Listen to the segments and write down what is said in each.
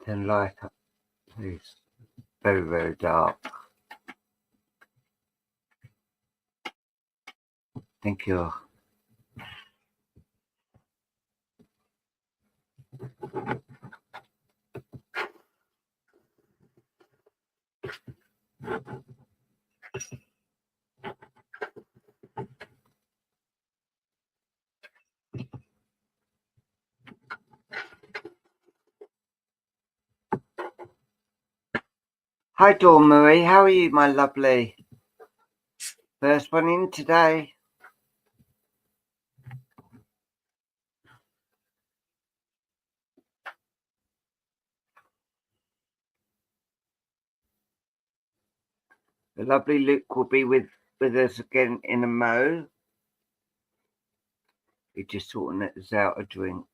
Then light up, please. Very, very dark. Thank you. Hi, Dawn Marie. How are you, my lovely? First one in today. The lovely Luke will be with us again in a mo. He's just sorting us out a drink.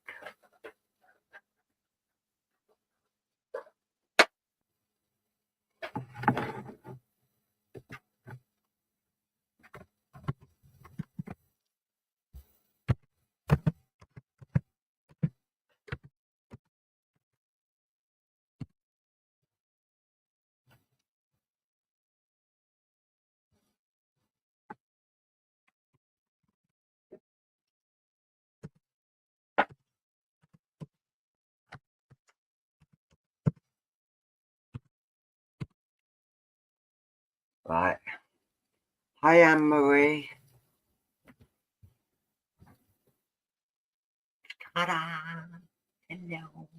Right. Hi, Anne-Marie. Ta-da! Hello.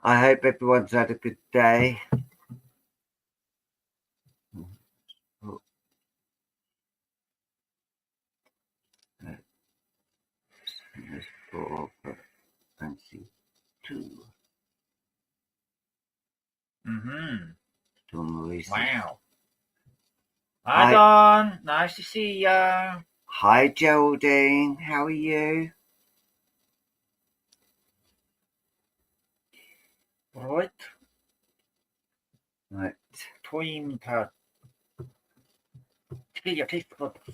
I hope everyone's had a good day. There's 4, but fancy 2. Wow. Hi, Dawn. Nice to see ya. Hi, Geraldine. How are you? Right. Time to get your teeth clipped.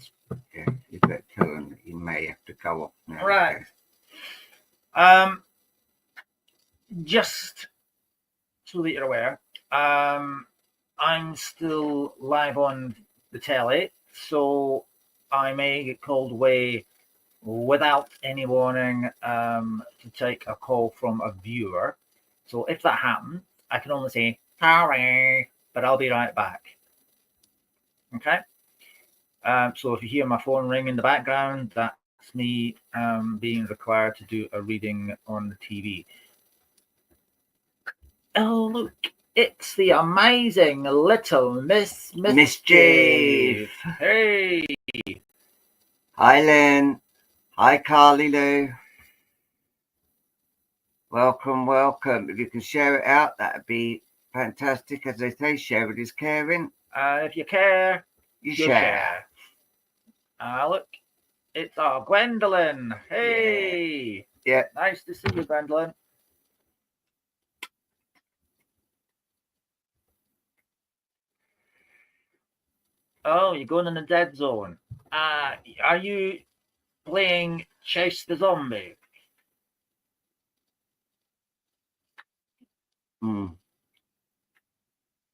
Yeah, you better tell him that you may have to go off now. Right. Just so that you're aware, I'm still live on the telly, so I may get called away without any warning to take a call from a viewer. So if that happens, I can only say sorry, but I'll be right back. Okay. So if you hear my phone ring in the background, that's me being required to do a reading on the TV. Oh, look, it's the amazing little Miss Mischief. Hey. Hi, Lynn. Hi, Carly Lou. Welcome, welcome. If you can share it out, that'd be fantastic. As they say, share it is caring. If you care, you share. Look, it's our Gwendolyn. Hey. Yeah. Nice to see you, Gwendolyn. Oh, you're going in the dead zone. Are you playing Chase the Zombie?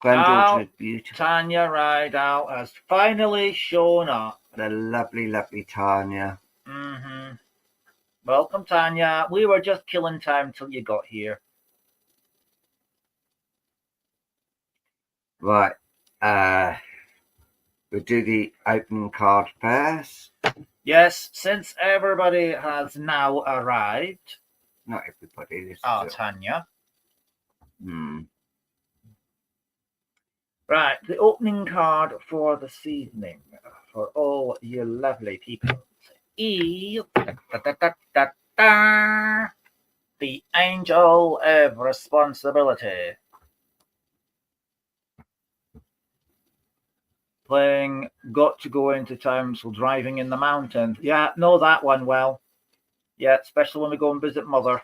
Granddaughter is beautiful. Tanya Rideout has finally shown up. The lovely, lovely Tanya. Welcome, Tanya. We were just killing time till you got here. Right. We'll do the opening card first. Yes, since everybody has now arrived. Not everybody. Tanya. Right, the opening card for this evening for all you lovely people is the Angel of Responsibility. Playing Got to Go Into Town, so driving in the mountains. Yeah, know that one well. Yeah, especially when we go and visit Mother.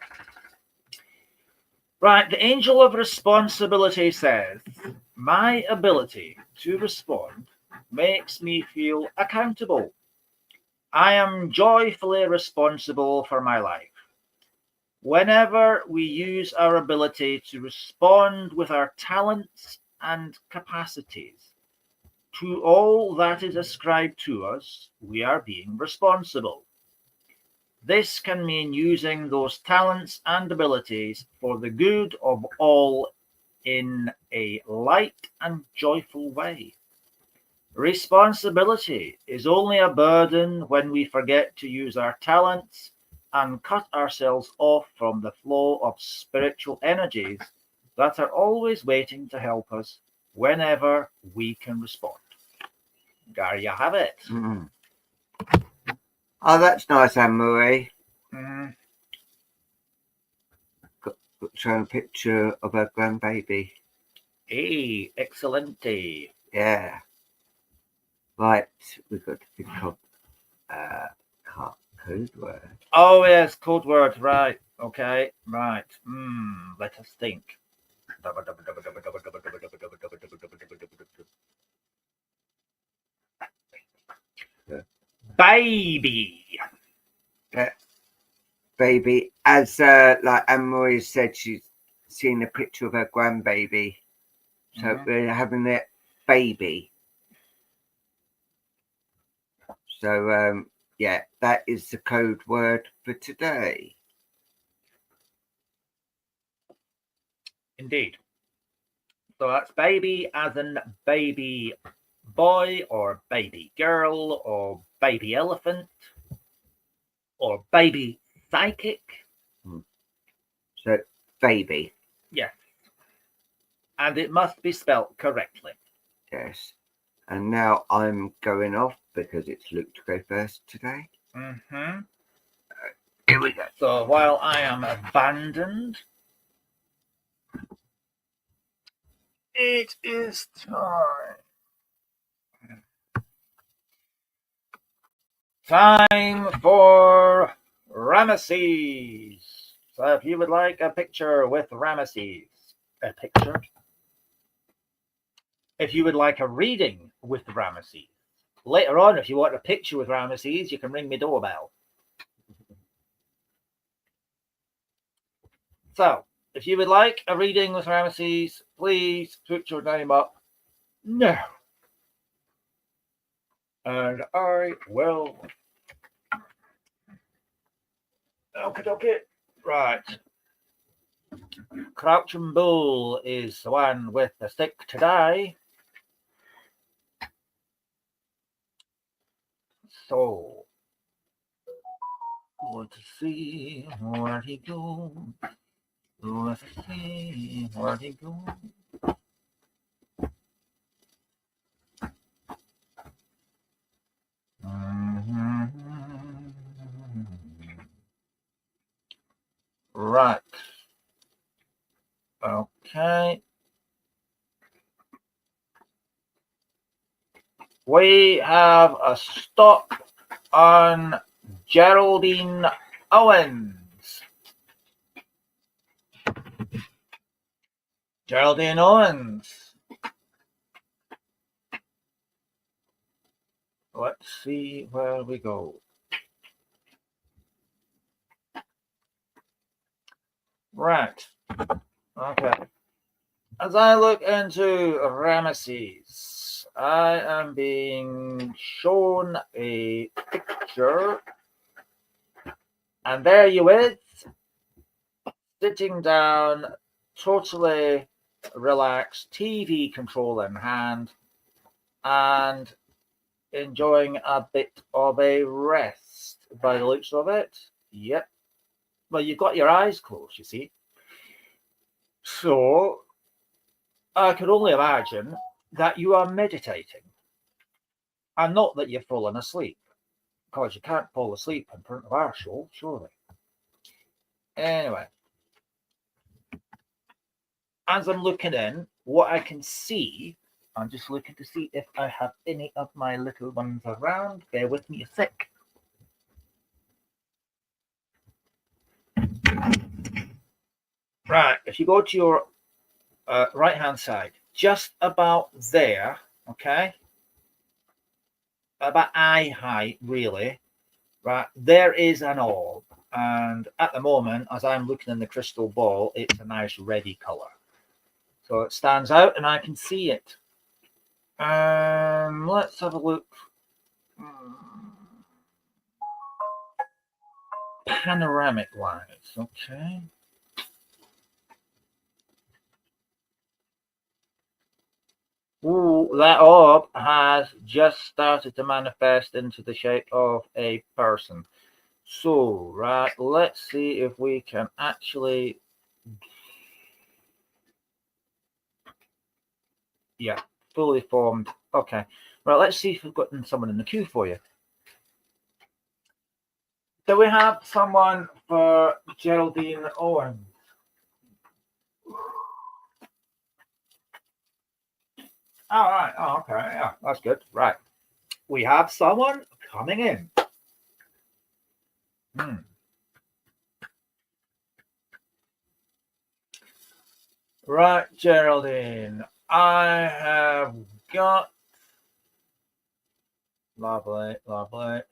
Right, the Angel of Responsibility says, my ability to respond makes me feel accountable. I am joyfully responsible for my life. whenever we use our ability to respond with our talents and capacities to all that is ascribed to us, we are being responsible. This can mean using those talents and abilities for the good of all in a light and joyful way. Responsibility is only a burden when we forget to use our talents and cut ourselves off from the flow of spiritual energies that are always waiting to help us whenever we can respond. There you have it. Mm. Oh, that's nice, Anne-Marie. Mm. Got showing a picture of her grandbaby. Hey, excellente. Yeah. Right, we've got to think of code word. Oh, yes, code word. Right. Okay. Right. Let us think. Baby. Baby, as like Anne-Marie said, she's seen a picture of her grandbaby. So we're having it baby. So yeah, that is the code word for today. Indeed. So that's baby as in baby boy or baby girl or baby elephant or baby psychic. So baby. Yes. And it must be spelt correctly. Yes. And now I'm going off because it's Luke to go first today. Mm-hmm. Here we go. So while I am abandoned, it is time for Ramesses. So if you would like a picture with Ramesses, a picture. If you would like a reading with Ramesses, later on, if you want a picture with Ramesses, you can ring my doorbell. So, if you would like a reading with Ramesses, please put your name up now. And I will. Okay. Right. Crouching Bull is the one with the stick today. So, let's see where he goes. Let's see where he goes. Right. Okay. We have a stop on Geraldine Owens. Geraldine Owens. Let's see where we go. Right. Okay. As I look into Ramesses, I am being shown a picture, and there you is, sitting down, totally relaxed, TV control in hand, and enjoying a bit of a rest by the looks of it. Yep. Well, you've got your eyes closed, you see. So I can only imagine that you are meditating, and not that you've fallen asleep, because you can't fall asleep in front of our show, surely. Anyway, as I'm looking in, what I can see, I'm just looking to see if I have any of my little ones around. Bear with me a sec. Right, if you go to your right hand side, just about there, okay, about eye height, really, right, there is an orb, And at the moment, as I'm looking in the crystal ball, it's a nice reddy color. So it stands out and I can see it. Let's have a look. Panoramic lines, okay. Ooh, that orb has just started to manifest into the shape of a person. So, right, let's see if we can actually... Yeah, fully formed. Okay. Right, let's see if we've got someone in the queue for you. Do we have someone for Geraldine Owen? All right. Oh, okay. Yeah, that's good. Right. We have someone coming in. Right, Geraldine. I have got... Lovely, lovely.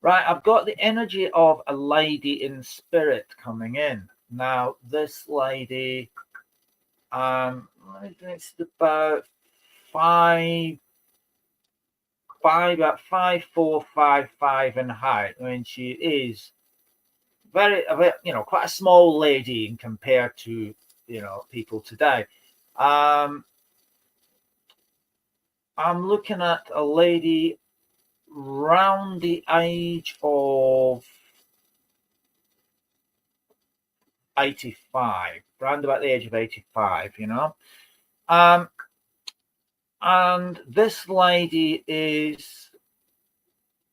Right, I've got the energy of a lady in spirit coming in. Now, this lady, it's about about 5'4", 5'5" in height. I mean, she is very, quite a small lady in compared to, people today. I'm looking at a lady round the age of 85, round about the age of 85, and this lady is,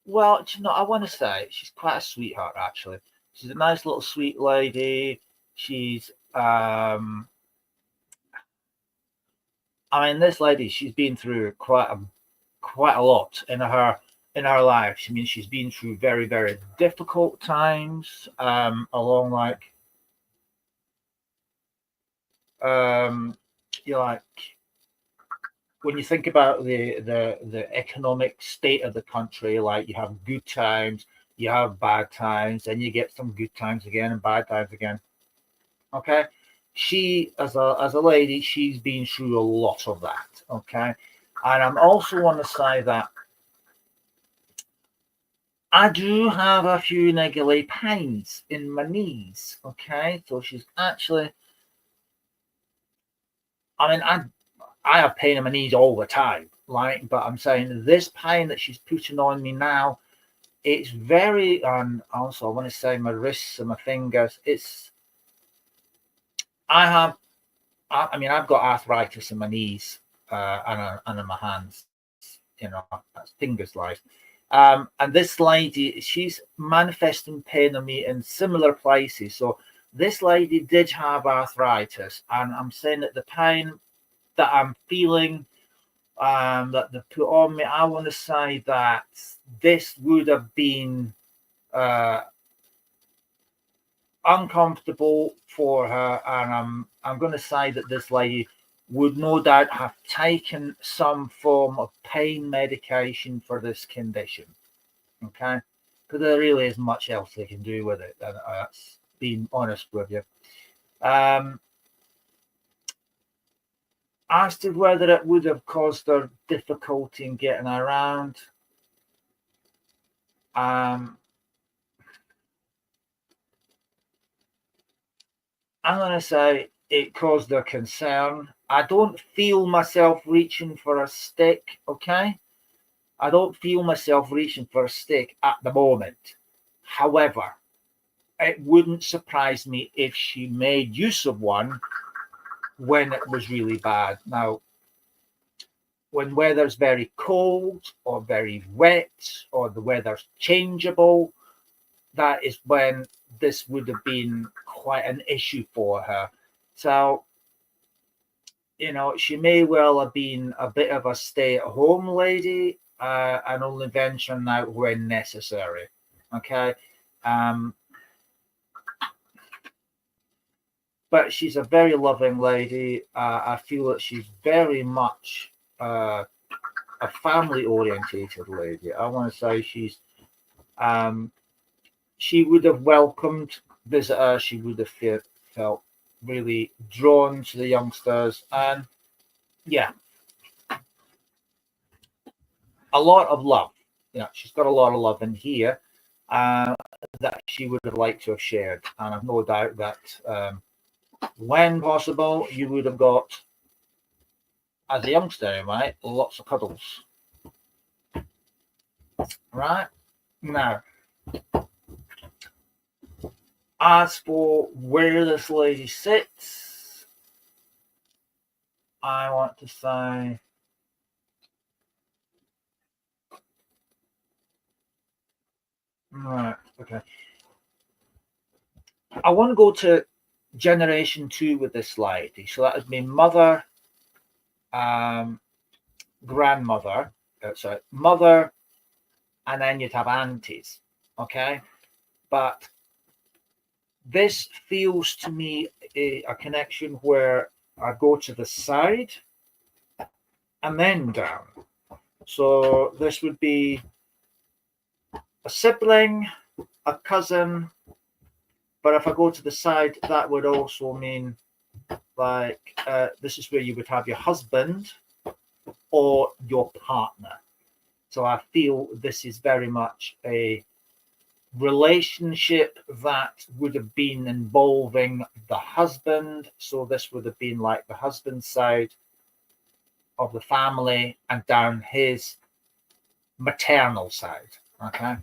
well, I want to say she's quite a sweetheart, actually. She's a nice little sweet lady. She's, I mean, this lady, she's been through quite a lot in her life. I mean, she's been through very, very difficult times, along like, like, when you think about the economic state of the country, like, you have good times, you have bad times, then you get some good times again and bad times again. Okay, she, as a lady, she's been through a lot of that. Okay, and I'm also want to say that I do have a few niggly pains in my knees. Okay, so she's actually, I mean, I have pain in my knees all the time, like, but I'm saying this pain that she's putting on me now, it's very, and also I want to say my wrists and my fingers, I mean, I've got arthritis in my knees, and in my hands, that's fingers like. And this lady, she's manifesting pain on me in similar places. So this lady did have arthritis, and I'm saying that the pain that I'm feeling, that they put on me, I want to say that this would have been uncomfortable for her, and I'm going to say that this lady would no doubt have taken some form of pain medication for this condition. Okay, because there really isn't much else they can do with it. That's being honest with you. As to whether it would have caused her difficulty in getting around, I'm going to say it caused her concern. I don't feel myself reaching for a stick, okay? I don't feel myself reaching for a stick at the moment. However, it wouldn't surprise me if she made use of one when it was really bad. Now, when weather's very cold or very wet or the weather's changeable, that is when this would have been quite an issue for her. So, she may well have been a bit of a stay-at-home lady, and only venturing out when necessary. Okay. But she's a very loving lady. I feel that she's very much a family orientated lady. I want to say she's she would have welcomed visitors. She would have felt really drawn to the youngsters, and yeah, a lot of love. Yeah, she's got a lot of love in here that she would have liked to have shared, and I've no doubt that when possible, you would have got, as a youngster, right, lots of cuddles. Right now, as for where this lady sits, I want to say right, okay. I want to go to generation 2 with this lady. So that would be mother, grandmother, sorry, mother, and then you'd have aunties. Okay, but this feels to me a connection where I go to the side and then down. So this would be a sibling, a cousin, but if I go to the side, that would also mean like this is where you would have your husband or your partner. So I feel this is very much a relationship that would have been involving the husband. So this would have been like the husband's side of the family and down his maternal side. Okay.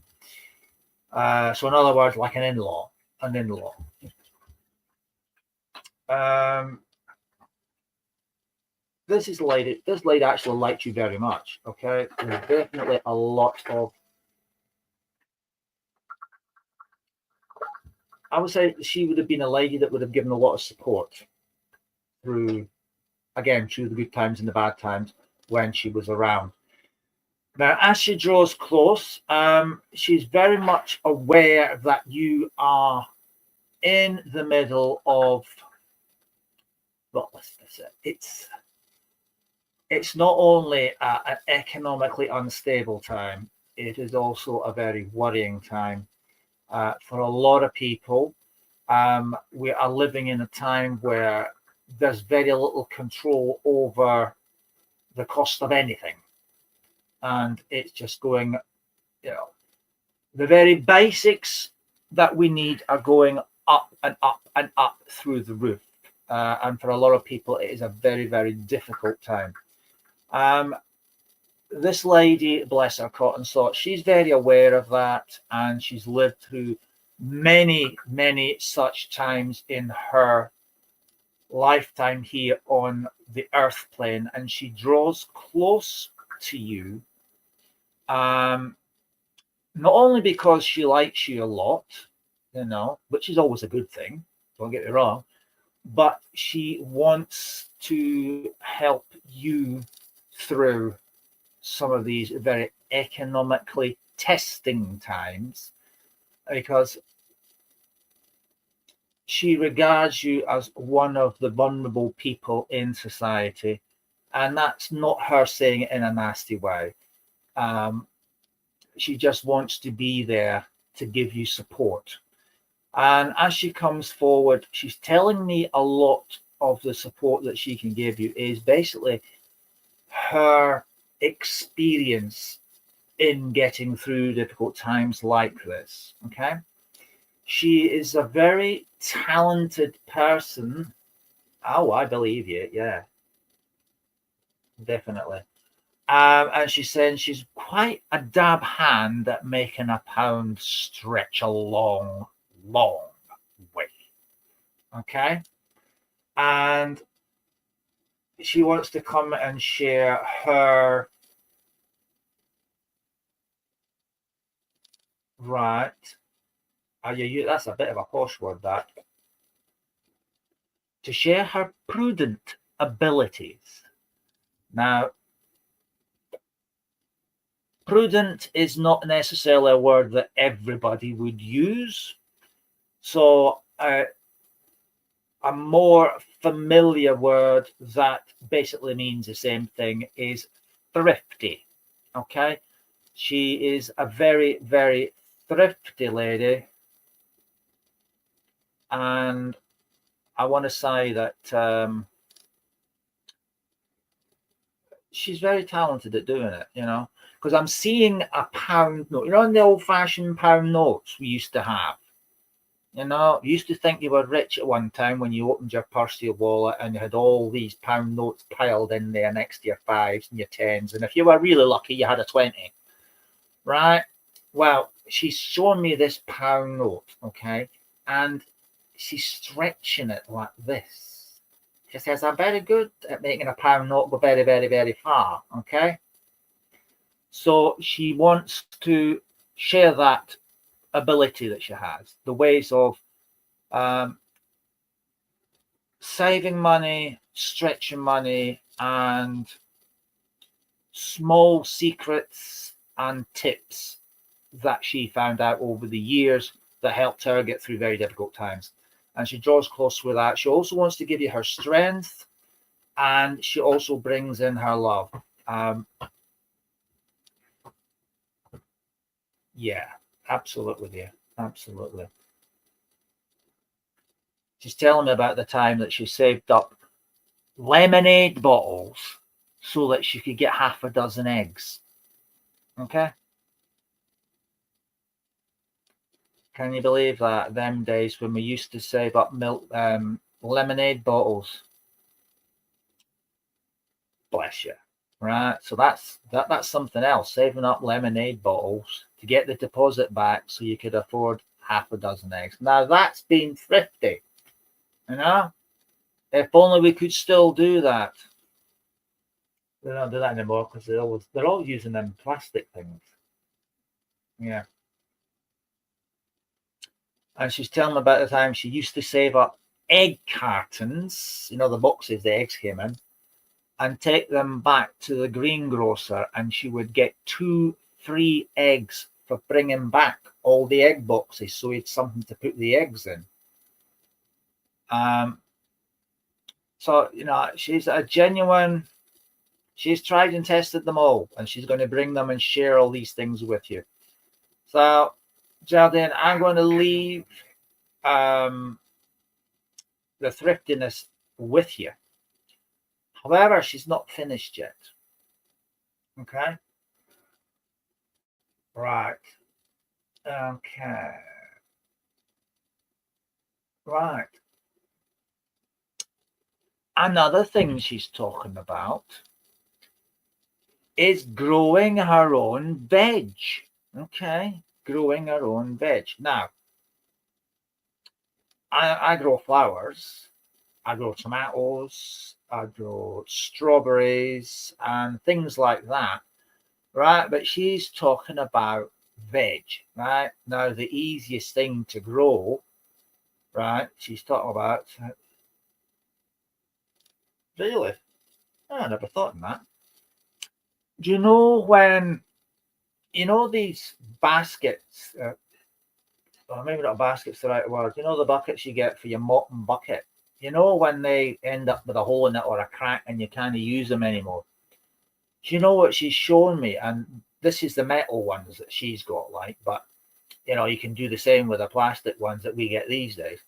So in other words, like an in-law. This lady actually liked you very much. Okay. There's definitely a lot of, I would say she would have been a lady that would have given a lot of support through the good times and the bad times when she was around. Now, as she draws close, she's very much aware that you are in the middle of, well, it's not only an economically unstable time, it is also a very worrying time. For a lot of people, we are living in a time where there's very little control over the cost of anything. And it's just going, the very basics that we need are going up and up and up through the roof. And for a lot of people, it is a very, very difficult time. This lady, bless her cotton socks, she's very aware of that, and she's lived through many, many such times in her lifetime here on the earth plane, and she draws close to you, not only because she likes you a lot, which is always a good thing, don't get me wrong, but she wants to help you through some of these very economically testing times, because she regards you as one of the vulnerable people in society, and that's not her saying it in a nasty way. She just wants to be there to give you support. And as she comes forward, she's telling me a lot of the support that she can give you is basically her experience in getting through difficult times like this. Okay. She is a very talented person. Oh, I believe you. Yeah, definitely. And she's saying she's quite a dab hand at making a pound stretch a long, long way. Okay. And she wants to come and share her right. That's a bit of a posh word, that. To share her prudent abilities. Now, prudent is not necessarily a word that everybody would use. So a more familiar word that basically means the same thing is thrifty. Okay. She is a very, very thrifty lady. And I want to say that she's very talented at doing it, you know, because I'm seeing a pound note. You know, in the old-fashioned pound notes we used to have, you know, you used to think you were rich at one time when you opened your purse, your wallet, and you had all these pound notes piled in there next to your fives and your tens. And if you were really lucky, you had a 20, right? Well, she's showing me this pound note, okay? And she's stretching it like this. She says, I'm very good at making a pound note go very, very, very far, okay? So she wants to share that ability that she has, the ways of saving money, stretching money, and small secrets and tips that she found out over the years that helped her get through very difficult times. And she draws close with that. She also wants to give you her strength, and she also brings in her love. Yeah, absolutely, dear. Absolutely. She's telling me about the time that she saved up lemonade bottles so that she could get half a dozen eggs. Okay? Can you believe that? Them days when we used to save up milk, lemonade bottles. Bless you. Right? So that's something else. Saving up lemonade bottles to get the deposit back so you could afford half a dozen eggs. Now that's being thrifty. You know? If only we could still do that. They don't do that anymore because they're all using them plastic things. Yeah. And she's telling me about the time she used to save up egg cartons, you know, the boxes the eggs came in, and take them back to the greengrocer, and she would get 2 free eggs for bringing back all the egg boxes, so he had something to put the eggs in. So, you know, she's a genuine, she's tried and tested them all, and she's going to bring them and share all these things with you. So, Geraldine, I'm going to leave the thriftiness with you. However, she's not finished yet. Okay? Right. Okay. Right. Another thing she's talking about is growing her own veg. Okay? Growing her own veg. Now, I grow flowers. I grow tomatoes. I grow strawberries and things like that. Right? But she's talking about veg. Right? Now, the easiest thing to grow, right? She's talking about. Really? Oh, I never thought of that. Do you know when, you know, these baskets, or maybe not baskets, the right word, you know, the buckets you get for your mop and bucket, you know, when they end up with a hole in it or a crack and you can't use them anymore. Do you know what she's showing me? And this is the metal ones that she's got, like, but, you know, you can do the same with the plastic ones that we get these days.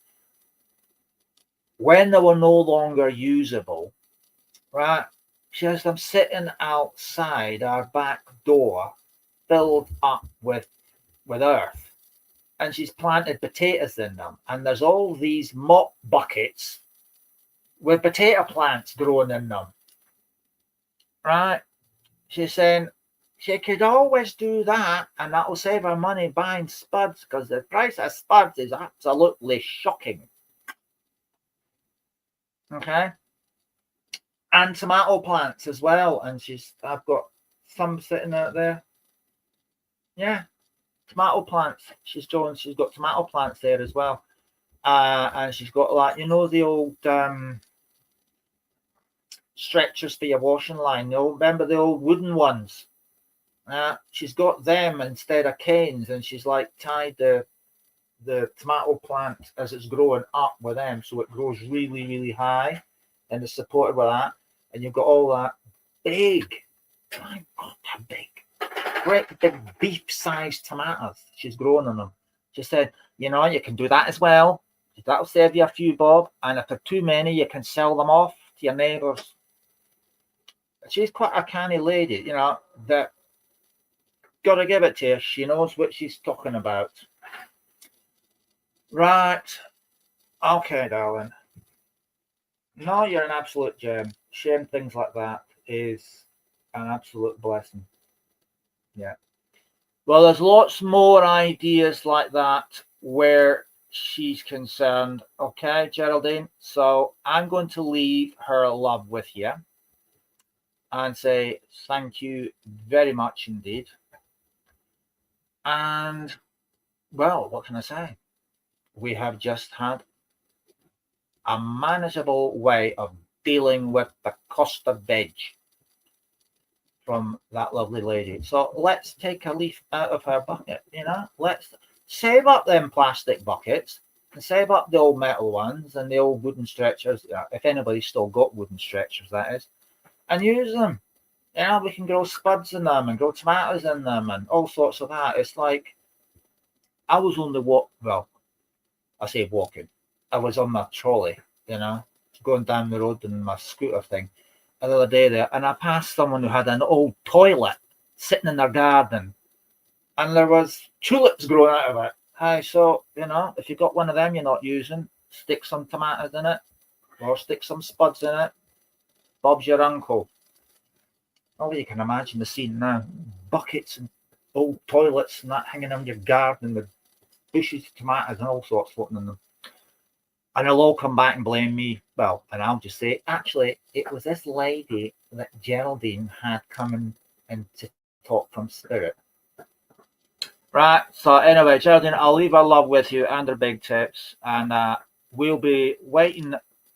When they were no longer usable, right? She has them sitting outside our back door, filled up with earth, and she's planted potatoes in them. And there's all these mop buckets with potato plants growing in them, right? She's saying she could always do that, and that will save her money buying spuds because the price of spuds is absolutely shocking. Okay. And tomato plants as well. And I've got some sitting out there. Yeah, tomato plants. She's got tomato plants there as well. And she's got, like, you know, the old stretchers for your washing line. Remember the old wooden ones? She's got them instead of canes, and she's like tied the tomato plant as it's growing up with them, so it grows really, really high, and it's supported with that. And you've got all that big, my God, they're big, great big beef-sized tomatoes she's growing on them. She said, you know, you can do that as well. That'll save you a few bob, and if there are too many, you can sell them off to your neighbours. She's quite a canny lady, you know, that gotta give it to her. She knows what she's talking about. Right. Okay, darling. No, you're an absolute gem. Sharing things like that is an absolute blessing. Yeah. Well, there's lots more ideas like that where she's concerned. Okay, Geraldine. So I'm going to leave her love with you and say thank you very much indeed. And, well, what can I say? We have just had a manageable way of dealing with the cost of veg from that lovely lady. So let's take a leaf out of her bucket, you know. Let's save up them plastic buckets and save up the old metal ones and the old wooden stretchers, if anybody's still got wooden stretchers, that is, and use them. You know, we can grow spuds in them and grow tomatoes in them and all sorts of that. It's like, I was on the walk, well, I say walking, I was on my trolley, you know, going down the road in my scooter thing the other day there, and I passed someone who had an old toilet sitting in their garden, and there was tulips growing out of it. Hi, so, you know, if you've got one of them you're not using, stick some tomatoes in it, or stick some spuds in it. Bob's your uncle. Oh, you can imagine the scene now. Buckets and old toilets and that hanging around your garden with bushes of tomatoes and all sorts floating in them. And they'll all come back and blame me. Well, and I'll just say, actually, it was this lady that Geraldine had come in to talk from spirit. Right, so anyway, Geraldine, I'll leave our love with you and her big tips. And we'll be waiting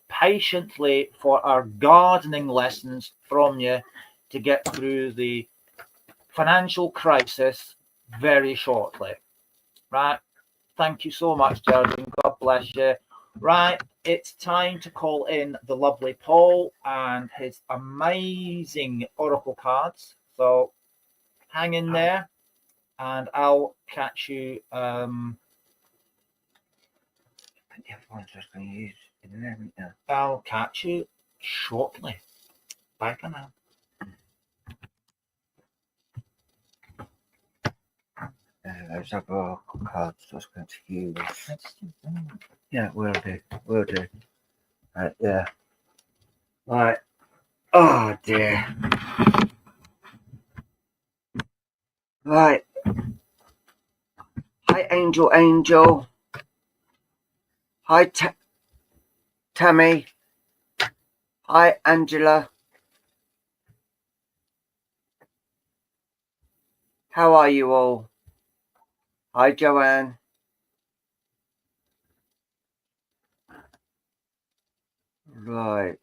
patiently for our gardening lessons from you to get through the financial crisis very shortly. Right, thank you so much, Geraldine. God bless you. Right, it's time to call in the lovely Paul and his amazing oracle cards. So hang in there, and I'll catch you. I'll catch you shortly. Bye for now. Those other oracle cards I was going to use. Yeah, will do. Will do. Yeah. Right. Oh dear. Right. Hi, Angel. Hi, Tammy. Hi, Angela. How are you all? Hi, Joanne. Right.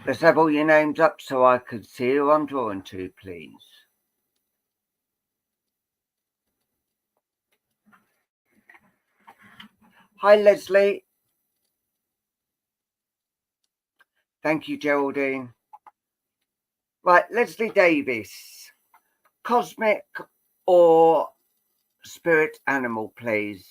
Let's have all your names up so I can see who I'm drawing to, please. Hi, Leslie. Thank you, Geraldine. Right, Leslie Davis. Cosmic or spirit animal, please?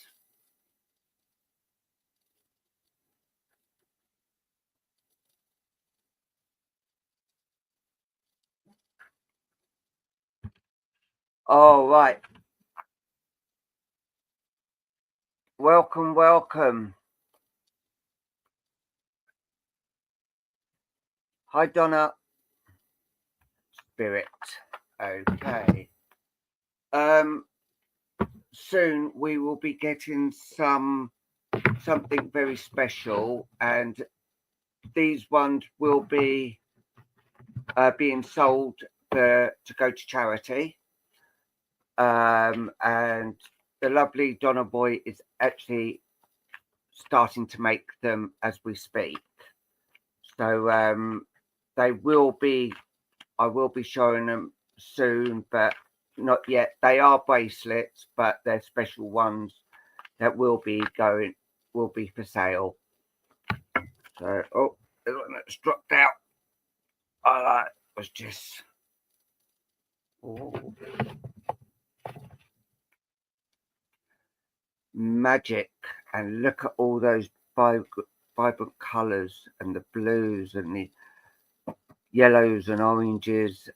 All right. Welcome, welcome. Hi, Donna. Spirit. Okay. Soon we will be getting something very special, and these ones will be being sold to go to charity. And the lovely Donna Boy is actually starting to make them as we speak. So they will be, I will be showing them soon, but not yet. They are bracelets, but they're special ones that will be for sale. So, oh, there's one that's dropped out. That was just. Oh. magic, and look at all those vibrant colours and the blues and the yellows and oranges, a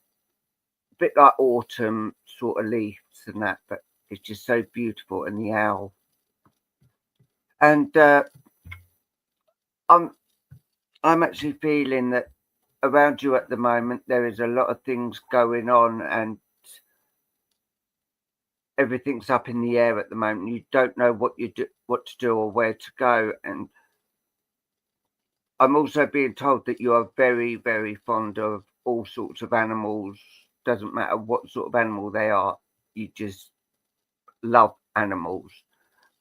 bit like autumn sort of leaves and that, but it's just so beautiful. And the owl. And I'm actually feeling that around you at the moment there is a lot of things going on, and everything's up in the air at the moment. You don't know what to do or where to go. And I'm also being told that you are very, very fond of all sorts of animals. Doesn't matter what sort of animal they are, you just love animals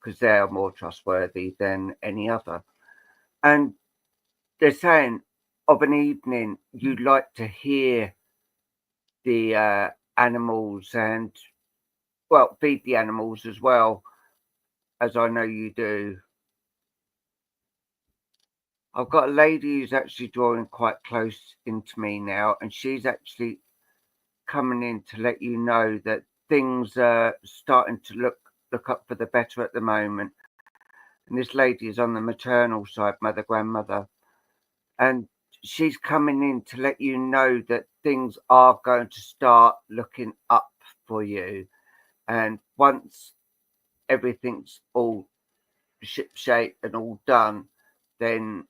because they are more trustworthy than any other. And they're saying of an evening you'd like to hear the animals and, well, feed the animals as well, as I know you do. I've got a lady who's actually drawing quite close into me now, and she's actually coming in to let you know that things are starting to look up for the better at the moment. And this lady is on the maternal side, mother, grandmother, and she's coming in to let you know that things are going to start looking up for you. And once everything's all shipshape and all done, then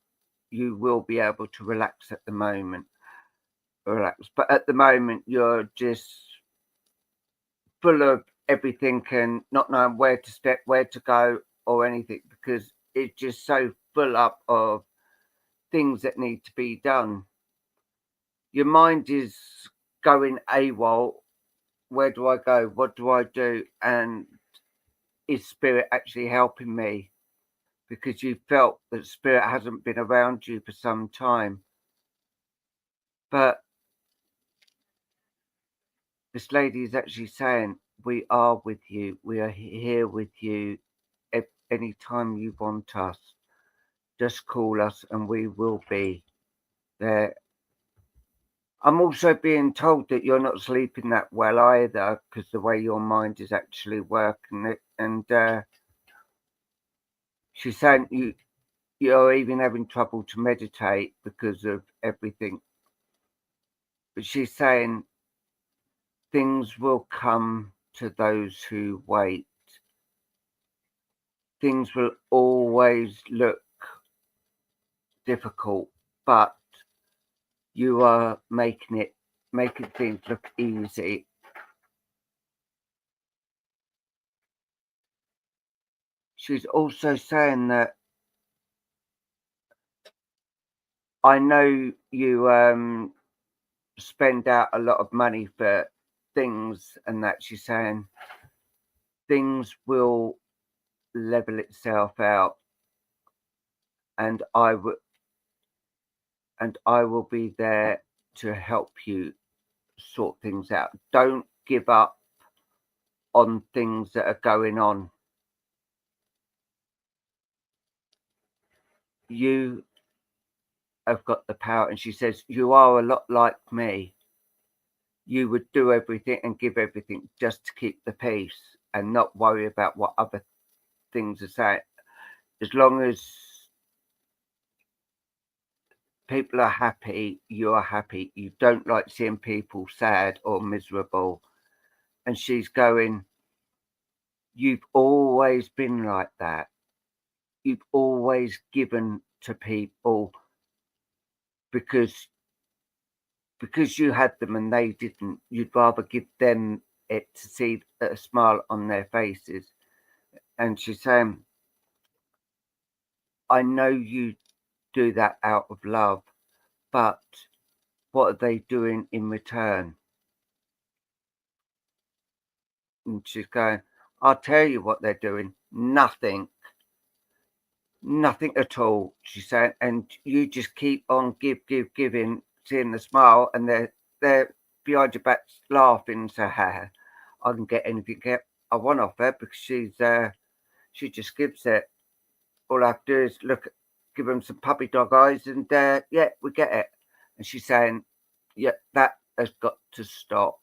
you will be able to relax at the moment. But at the moment, you're just full of everything and not knowing where to step, where to go, or anything, because it's just so full up of things that need to be done. Your mind is going AWOL. Where do I go? What do I do? And is spirit actually helping me? Because you felt that spirit hasn't been around you for some time. But this lady is actually saying, we are with you. We are here with you. Anytime you want us, just call us and we will be there. I'm also being told that you're not sleeping that well either, because the way your mind is actually working it. And she's saying you're even having trouble to meditate because of everything. But she's saying things will come to those who wait. Things will always look difficult, but you are making things look easy. She's also saying that I know you spend out a lot of money for things, and that she's saying things will level itself out, and I will be there to help you sort things out. Don't give up on things that are going on. You have got the power. And she says, you are a lot like me. You would do everything and give everything just to keep the peace and not worry about what other things are saying. As long as people are happy, you are happy. You don't like seeing people sad or miserable. And she's going, you've always been like that. You've always given to people because you had them and they didn't. You'd rather give them it to see a smile on their faces. And she's saying, I know you do that out of love, but what are they doing in return? And she's going, I'll tell you what they're doing. Nothing at all, she's saying. And you just keep on giving, seeing the smile, and they're behind your back laughing. So, I can get anything I want off her because she just gives it. All I have to do is give them some puppy dog eyes, and yeah, we get it. And she's saying, yeah, that has got to stop.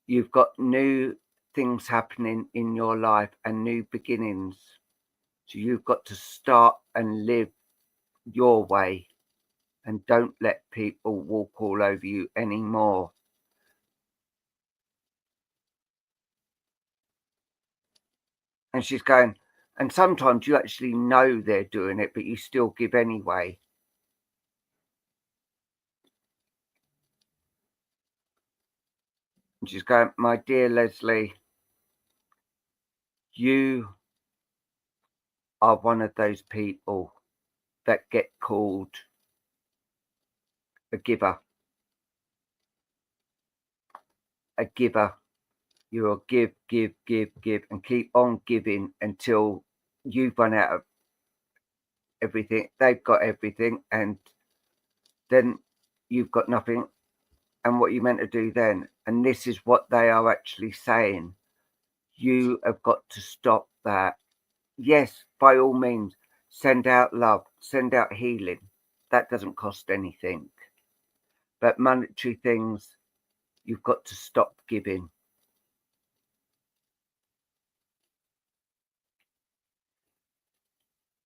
You've got new things happening in your life and new beginnings. So you've got to start and live your way, and don't let people walk all over you anymore. And she's going, and sometimes you actually know they're doing it, but you still give anyway. And she's going, my dear Leslie, you are one of those people that get called a giver. A giver. You'll give, and keep on giving until you've run out of everything. They've got everything, and then you've got nothing. And what you're meant to do then, and this is what they are actually saying, you have got to stop that. Yes, by all means, send out love, send out healing. That doesn't cost anything. But monetary things, you've got to stop giving.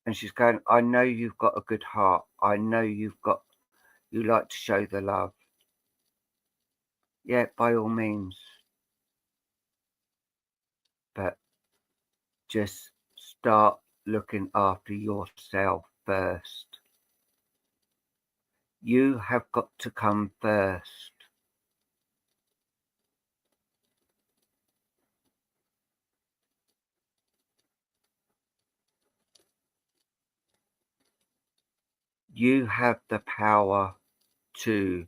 And she's going, I know you've got a good heart. I know you like to show the love. Yeah, by all means. But just start looking after yourself first. You have got to come first. You have the power to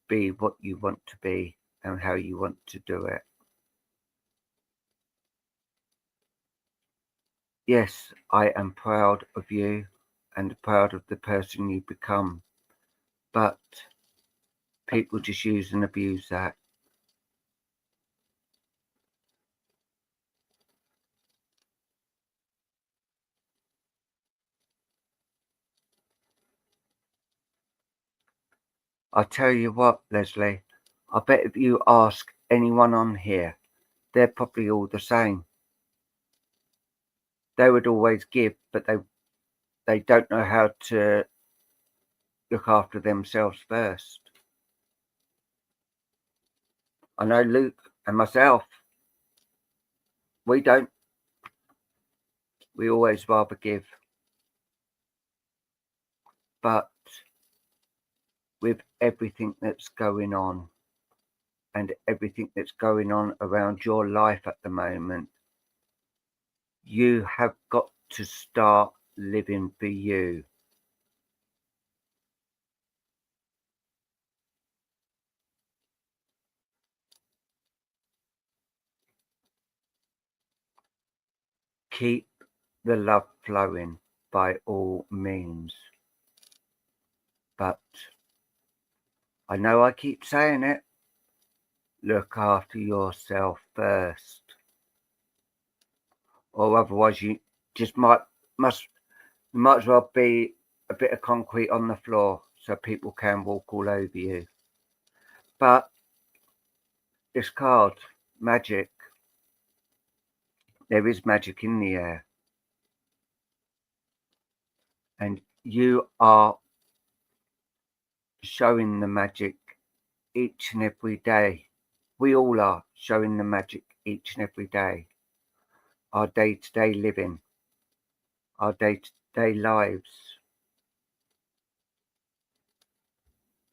be what you want to be and how you want to do it. Yes, I am proud of you and proud of the person you become, but people just use and abuse that. I tell you what, Leslie, I bet if you ask anyone on here, they're probably all the same. They would always give, but they don't know how to look after themselves first. I know Luke and myself, we don't. We always rather give. But with everything that's going on and everything that's going on around your life at the moment, you have got to start living for you. Keep the love flowing by all means. But I know I keep saying it, look after yourself first. Or otherwise you just might as well be a bit of concrete on the floor so people can walk all over you. But this card, magic, there is magic in the air. And you are showing the magic each and every day. We all are showing the magic each and every day. Our day-to-day living, our day-to-day lives.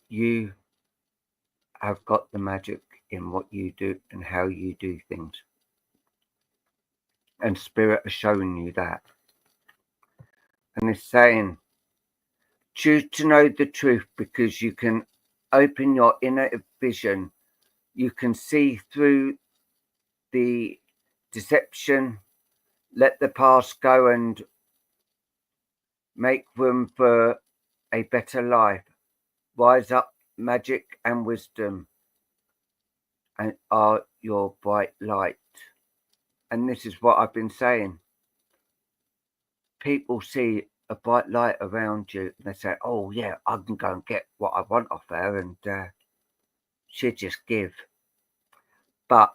You have got the magic in what you do and how you do things. And Spirit is showing you that. And it's saying, choose to know the truth because you can open your inner vision. You can see through the deception, let the past go and make room for a better life. Rise up, magic and wisdom and are your bright light. And this is what I've been saying. People see a bright light around you and they say, oh yeah, I can go and get what I want off her and she'll just give. But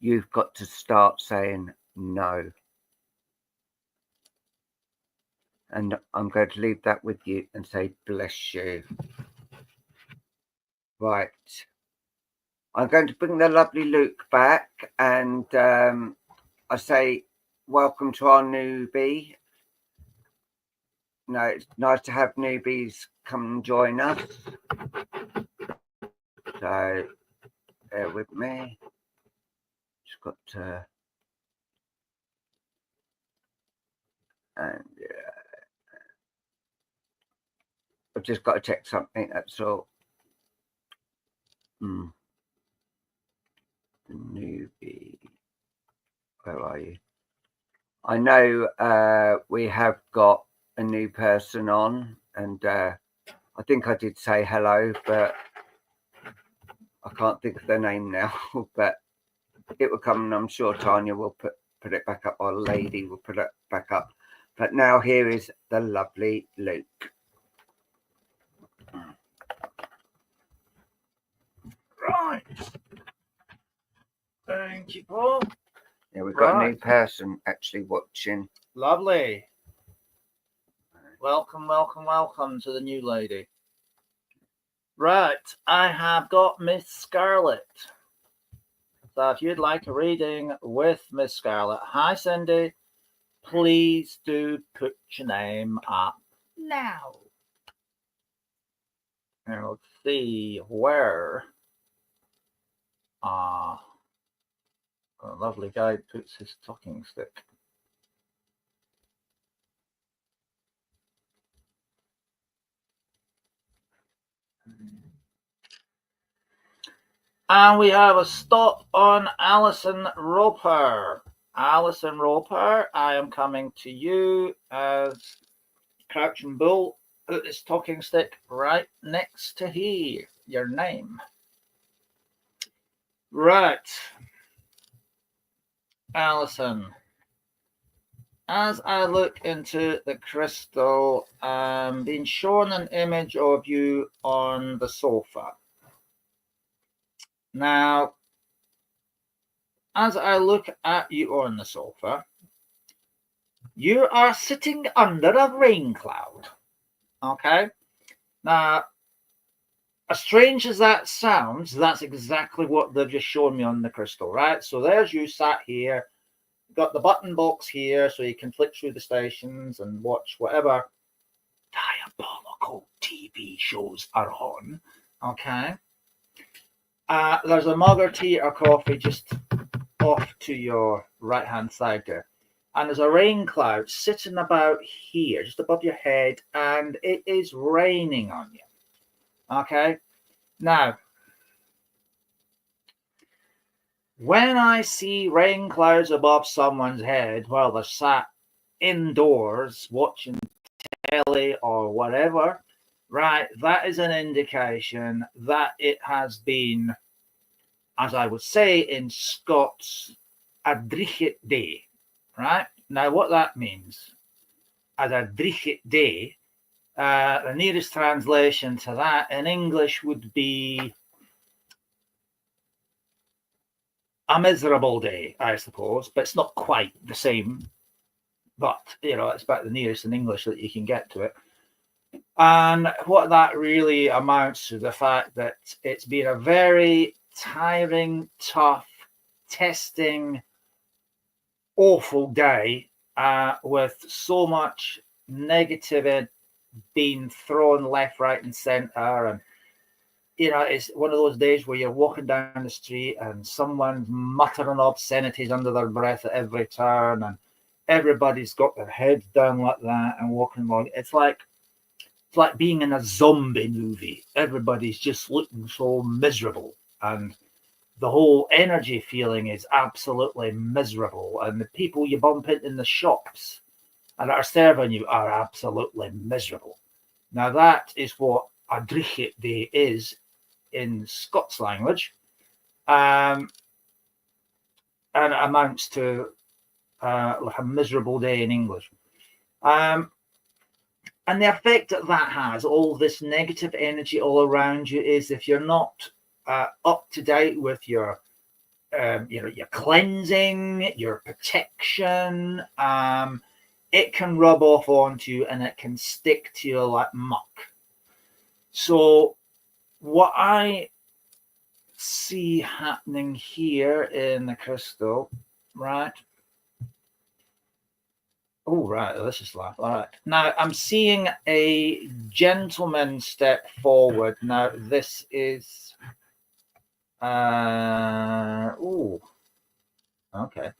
you've got to start saying no. And I'm going to leave that with you and say, bless you. Right. I'm going to bring the lovely Luke back, and I say, welcome to our newbie. No, it's nice to have newbies come and join us. So, bear with me. Just got to... And I've just got to check something, that's all. The newbie. Where are you? I know we have got a new person on, and I think I did say hello, but I can't think of their name now. But it will come, and I'm sure Tanya will put it back up, or Lady will put it back up. But now here is the lovely Luke. Right. Thank you, Paul. Yeah, we've got a new person actually watching. Lovely. Welcome, welcome, welcome to the new lady. Right, I have got Miss Scarlett. So if you'd like a reading with Miss Scarlett, hi Cindy, please do put your name up now. And let's see where a lovely guy puts his talking stick. And we have a stop on Alison Roper. Alison Roper, I am coming to you as Crouching Bull. Put this talking stick right next to here, your name. Right. Alison, as I look into the crystal, I'm being shown an image of you on the sofa. Now, as I look at you on the sofa, you are sitting under a rain cloud. Okay? Now, as strange as that sounds, that's exactly what they've just shown me on the crystal, right? So there's you sat here, got the button box here so you can flick through the stations and watch whatever diabolical TV shows are on. Okay? There's a mug or tea or coffee just off to your right hand side there, and there's a rain cloud sitting about here just above your head, and it is raining on you. Okay, now when I see rain clouds above someone's head while they're sat indoors watching telly or whatever, right, that is an indication that it has been, as I would say in Scots, a dríchit day, right? Now, what that means, as a dríchit day, the nearest translation to that in English would be a miserable day, I suppose, but it's not quite the same. But, you know, it's about the nearest in English that you can get to it. And what that really amounts to, the fact that it's been a very tiring, tough, testing, awful day with so much negativity being thrown left, right, and center. And, you know, it's one of those days where you're walking down the street and someone's muttering obscenities under their breath at every turn, and everybody's got their heads down like that and walking along. It's like being in a zombie movie. Everybody's just looking so miserable, and the whole energy feeling is absolutely miserable. And the people you bump into in the shops and are serving you are absolutely miserable. Now, that is what a dríchit day is in Scots language, and it amounts to like a miserable day in English. And the effect that has, all this negative energy all around you, is if you're not up to date with your your cleansing, your protection. It can rub off onto you and it can stick to you like muck. So what I see happening here in the crystal, right? Oh, right. This is like, all right. Now I'm seeing a gentleman step forward. Now this is, oh, okay.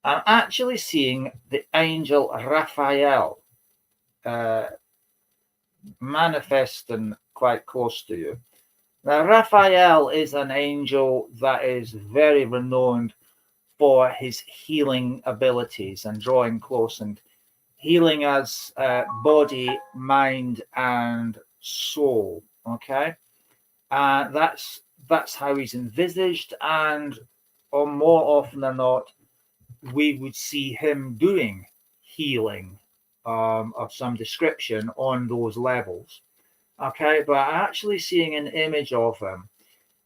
I'm actually seeing the angel Raphael manifesting quite close to you. Now, Raphael is an angel that is very renowned for his healing abilities and drawing close and healing us body, mind, and soul. Okay, that's how he's envisaged, and more often than not, we would see him doing healing of some description on those levels. Okay, but I'm actually seeing an image of him,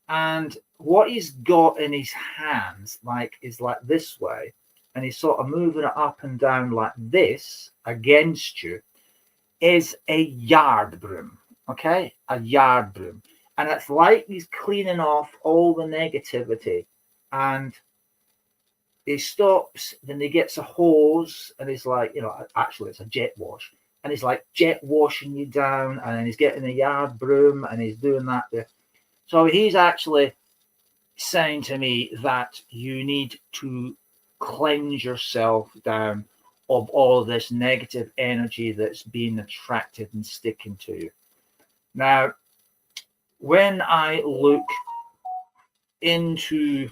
and what he's got in his hands is like this way, and he's sort of moving it up and down like this against you, is a yard broom. Okay, a yard broom, and it's like he's cleaning off all the negativity. And he stops, then he gets a hose, and he's like, actually it's a jet wash, and he's like jet washing you down, and then he's getting a yard broom and he's doing that there. So he's actually saying to me that you need to cleanse yourself down of all of this negative energy that's being attracted and sticking to you. Now, when I look into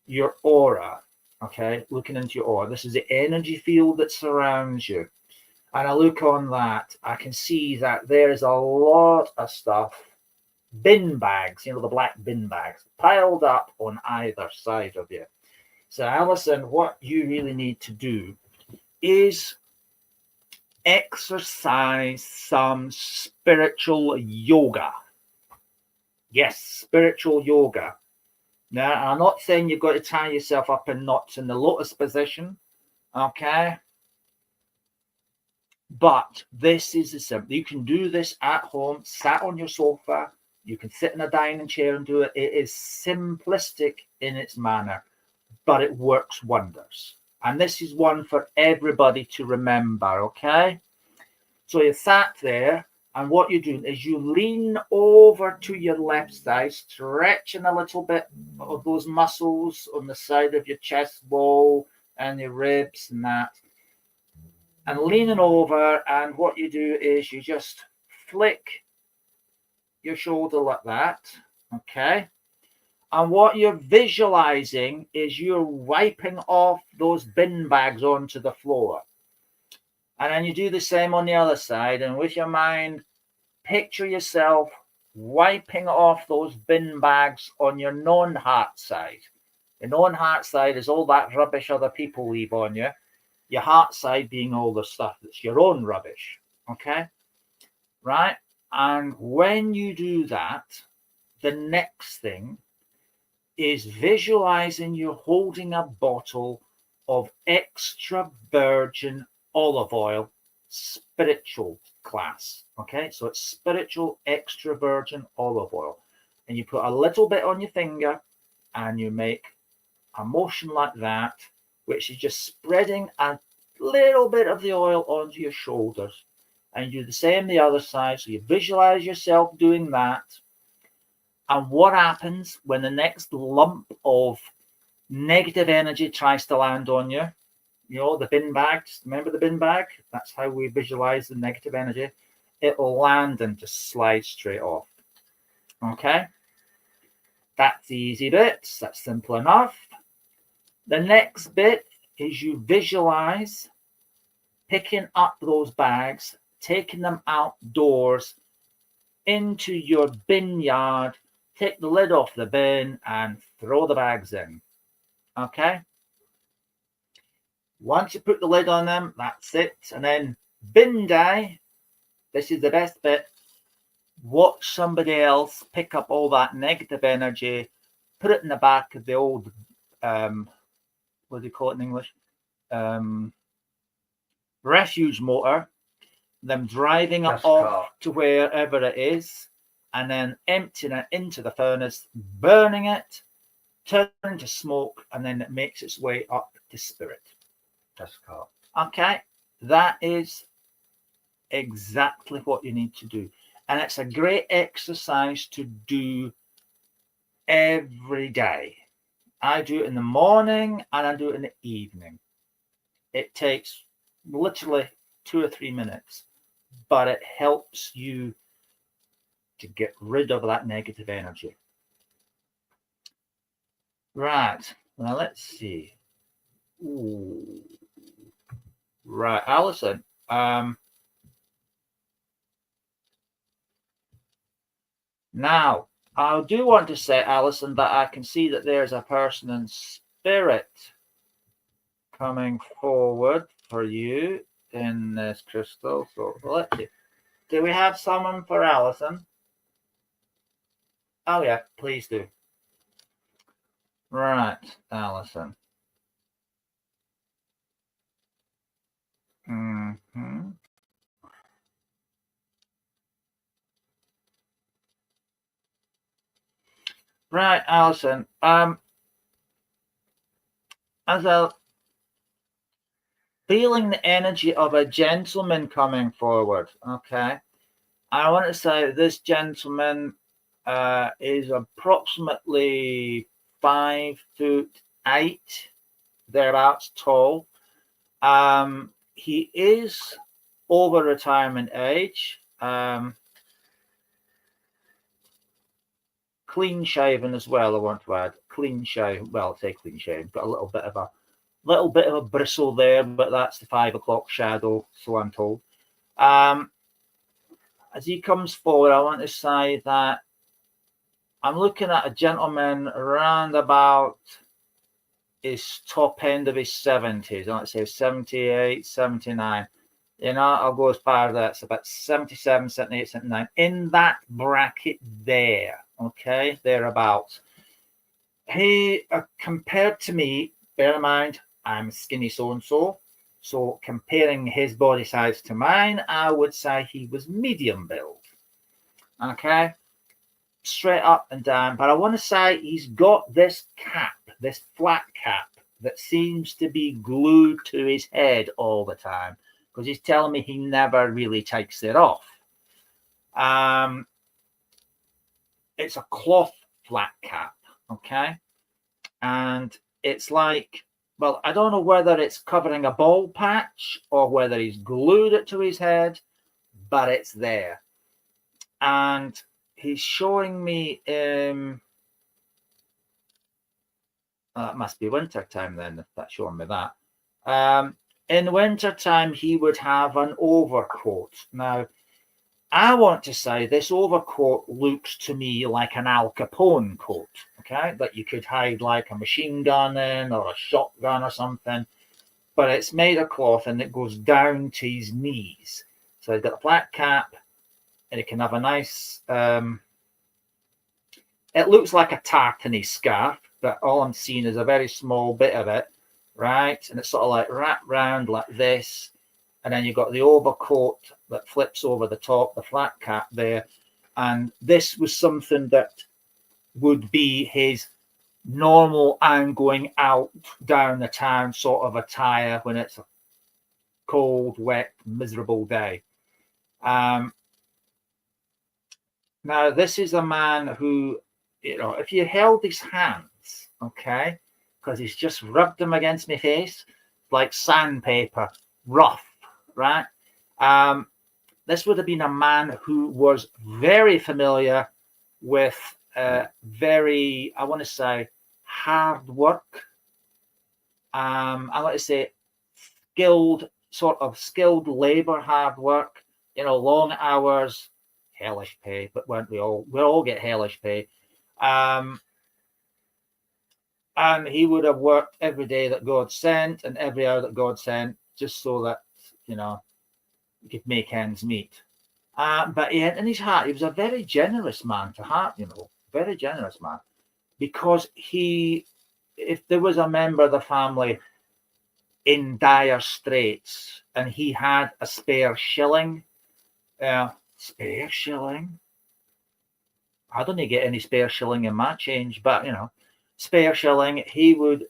your aura, okay, looking into your aura, this is the energy field that surrounds you, and I look on that, I can see that there's a lot of stuff, bin bags, the black bin bags, piled up on either side of you. So Alison, what you really need to do is exercise some spiritual yoga. Yes, spiritual yoga. Now, I'm not saying you've got to tie yourself up in knots in the lotus position, okay? But this is the simple. You can do this at home, sat on your sofa. You can sit in a dining chair and do it. It is simplistic in its manner, but it works wonders. And this is one for everybody to remember, okay? So you sat there, and what you're doing is you lean over to your left side, stretching a little bit of those muscles on the side of your chest wall and your ribs and that. And leaning over, and what you do is you just flick your shoulder like that, okay? And what you're visualizing is you're wiping off those bin bags onto the floor. And then you do the same on the other side, and with your mind, picture yourself wiping off those bin bags on your non-heart side. The non-heart side is all that rubbish other people leave on you. Your heart side being all the stuff that's your own rubbish. Okay? Right? And when you do that, the next thing is visualizing you're holding a bottle of extra virgin olive oil, spiritual class. Okay, so it's spiritual extra virgin olive oil, and you put a little bit on your finger and you make a motion like that, which is just spreading a little bit of the oil onto your shoulders, and you do the same the other side. So you visualize yourself doing that, and what happens when the next lump of negative energy tries to land on you? The bin bag, remember the bin bag? That's how we visualize the negative energy. It'll land and just slide straight off. Okay? That's the easy bit. That's simple enough. The next bit is you visualize picking up those bags, taking them outdoors into your bin yard, take the lid off the bin and throw the bags in. Okay? Once you put the lid on them, that's it. And then bin day, this is the best bit. Watch somebody else pick up all that negative energy, put it in the back of the old, what do you call it in English? Refuge motor, them driving it Dust off cart. to wherever it is, and then emptying it into the furnace, burning it, turning to smoke, and then it makes its way up to spirit. Dust cart. Okay, that is exactly what you need to do. And it's a great exercise to do every day. I do it in the morning and I do it in the evening. It takes literally 2 or 3 minutes, but it helps you to get rid of that negative energy. Right, now let's see. Ooh. Right, Alison. Now, I do want to say, Alison, that I can see that there's a person in spirit coming forward for you in this crystal. So let's see. Do we have someone for Alison? Oh yeah, please do. Right, Alison. Mm-hmm. Right, Alison. As a feeling the energy of a gentleman coming forward. Okay, I want to say this gentleman is approximately 5'8", thereabouts tall. He is over retirement age. Clean shaven as well. I want to add clean shaven. Well, I'll say clean shaven. Got a little bit of a bristle there, but that's the 5 o'clock shadow, so I'm told. As he comes forward, I want to say that I'm looking at a gentleman around about his top end of his 70s. I want to say 78, 79. You know, I'll go as far as that. It's about 77, 78, 79. In that bracket there, okay, thereabouts. He, compared to me, bear in mind, I'm skinny so-and-so. So comparing his body size to mine, I would say he was medium build. Okay, straight up and down. But I want to say he's got this cap, this flat cap, that seems to be glued to his head all the time, because he's telling me he never really takes it off. It's a cloth flat cap, okay? And it's like, well, I don't know whether it's covering a bald patch or whether he's glued it to his head, but it's there. And he's showing me, it must be winter time then, if that's showing me that. In winter time, he would have an overcoat. Now, I want to say this overcoat looks to me like an Al Capone coat, okay, that you could hide like a machine gun in or a shotgun or something, but it's made of cloth and it goes down to his knees. So he's got a flat cap and it can have a nice, it looks like a tartany scarf, but all I'm seeing is a very small bit of it, right? And it's sort of like wrapped round like this. And then you've got the overcoat that flips over the top, the flat cap there. And this was something that would be his normal and going out down the town sort of attire when it's a cold, wet, miserable day. Now, this is a man who, you know, if you held his hands, okay, because he's just rubbed them against my face like sandpaper, rough. Right, this would have been a man who was very familiar with very, I want to say, hard work. I want to say skilled labor, hard work. You know, long hours, hellish pay. But weren't we all? We all get hellish pay. And he would have worked every day that God sent and every hour that God sent, just so that, you know, he could make ends meet. But he had in his heart, he was a very generous man to heart, you know, very generous man. because if there was a member of the family in dire straits and he had a spare shilling, spare shilling? I don't get any spare shilling in my change, but spare shilling, he would,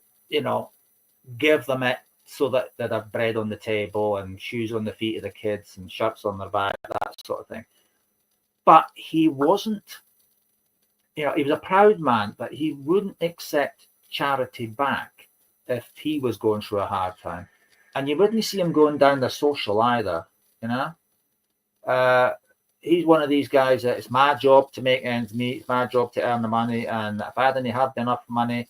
give them it so that they'd have bread on the table and shoes on the feet of the kids and shirts on their back, that sort of thing. But he wasn't, he was a proud man, but he wouldn't accept charity back if he was going through a hard time. And you wouldn't see him going down the social either, he's one of these guys that it's my job to make ends meet, it's my job to earn the money, and if I didn't have enough money,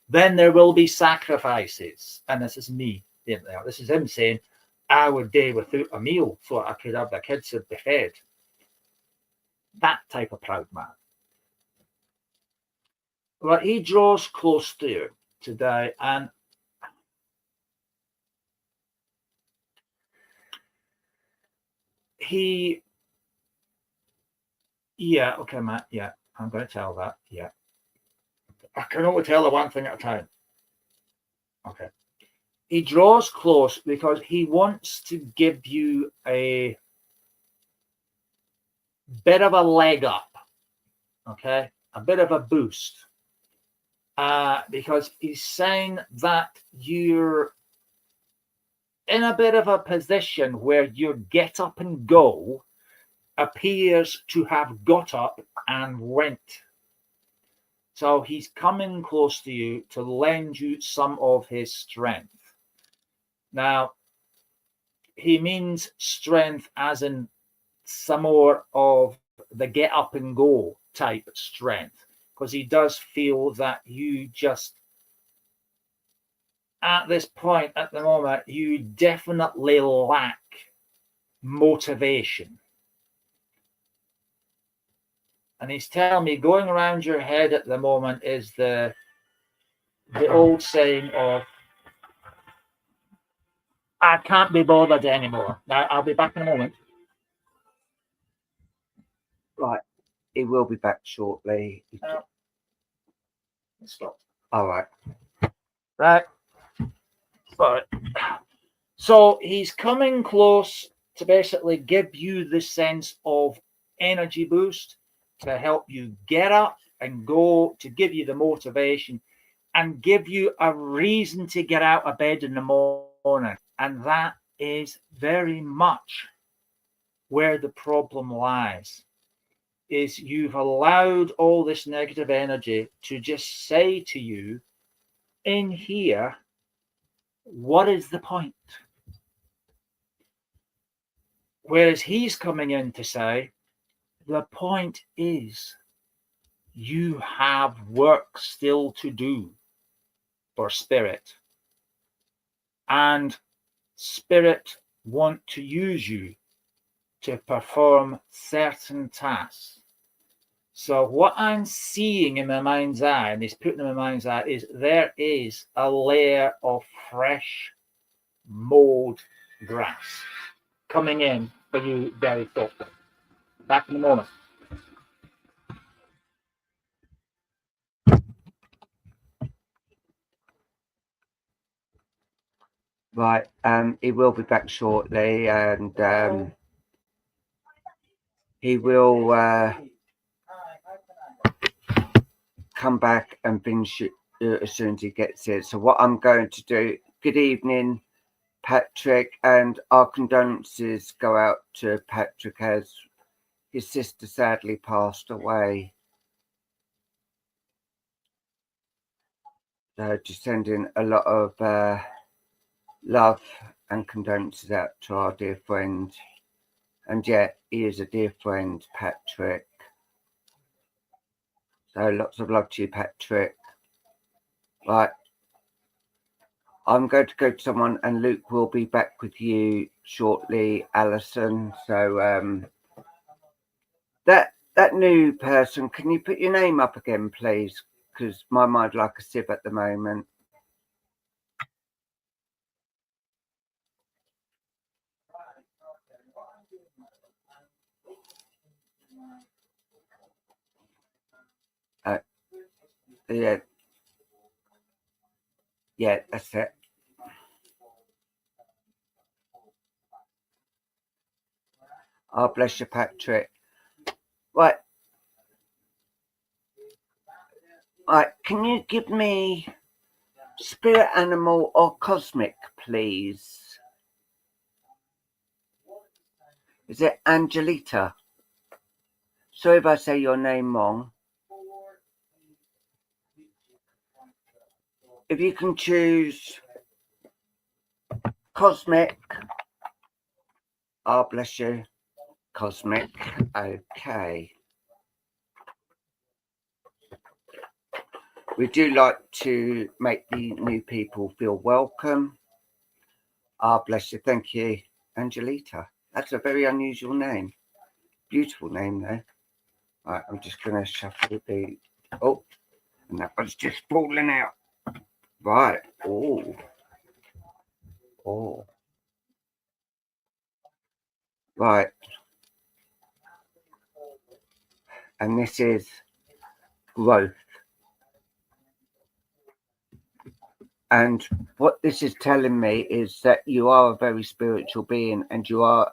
then there will be sacrifices. And this is me. This is him saying, I would die without a meal so I could have the kids to be fed. That type of proud man. But he draws close to you today, and okay, Matt, I'm going to tell that, I can only tell the one thing at a time. Okay. He draws close because he wants to give you a bit of a leg up, okay? A bit of a boost. Because he's saying that you're in a bit of a position where your get up and go appears to have got up and went. So he's coming close to you to lend you some of his strength. Now, he means strength as in some more of the get up and go type strength, because he does feel that you just, at this point, at the moment, you definitely lack motivation. And he's telling me going around your head at the moment is the old saying of, I can't be bothered anymore. Now, I'll be back in a moment. Right. He will be back shortly. Stop. All right. Right. Sorry. So he's coming close to basically give you the sense of energy boost, to help you get up and go, to give you the motivation and give you a reason to get out of bed in the morning. And that is very much where the problem lies, is you've allowed all this negative energy to just say to you in here, what is the point? Whereas he's coming in to say, the point is you have work still to do for spirit. And spirit want to use you to perform certain tasks. So what I'm seeing in my mind's eye, and he's putting in my mind's eye, is there is a layer of fresh mowed grass coming in for you very thoughtfully. Back in a moment. Right. He will be back shortly, and he will come back and finish it as soon as he gets here. So what I'm going to do, good evening, Patrick, and our condolences go out to Patrick as his sister sadly passed away. So just sending a lot of love and condolences out to our dear friend. And yeah, he is a dear friend, Patrick. So lots of love to you, Patrick. Right. I'm going to go to someone, and Luke will be back with you shortly, Alison. So that new person, can you put your name up again, please? Because my mind like a sieve at the moment. Yeah. Yeah, that's it. Oh, bless you, Patrick. Right. Right. Can you give me spirit animal or cosmic, please? Is it Angelita? Sorry if I say your name wrong. If you can choose cosmic. Oh, bless you. Cosmic. Okay. We do like to make the new people feel welcome. Ah, bless you. Thank you, Angelita. That's a very unusual name. Beautiful name, though. Right, I'm just going to shuffle the... Oh, and that one's just falling out. Right. Oh. Oh. Right. And this is growth. And what this is telling me is that you are a very spiritual being and you are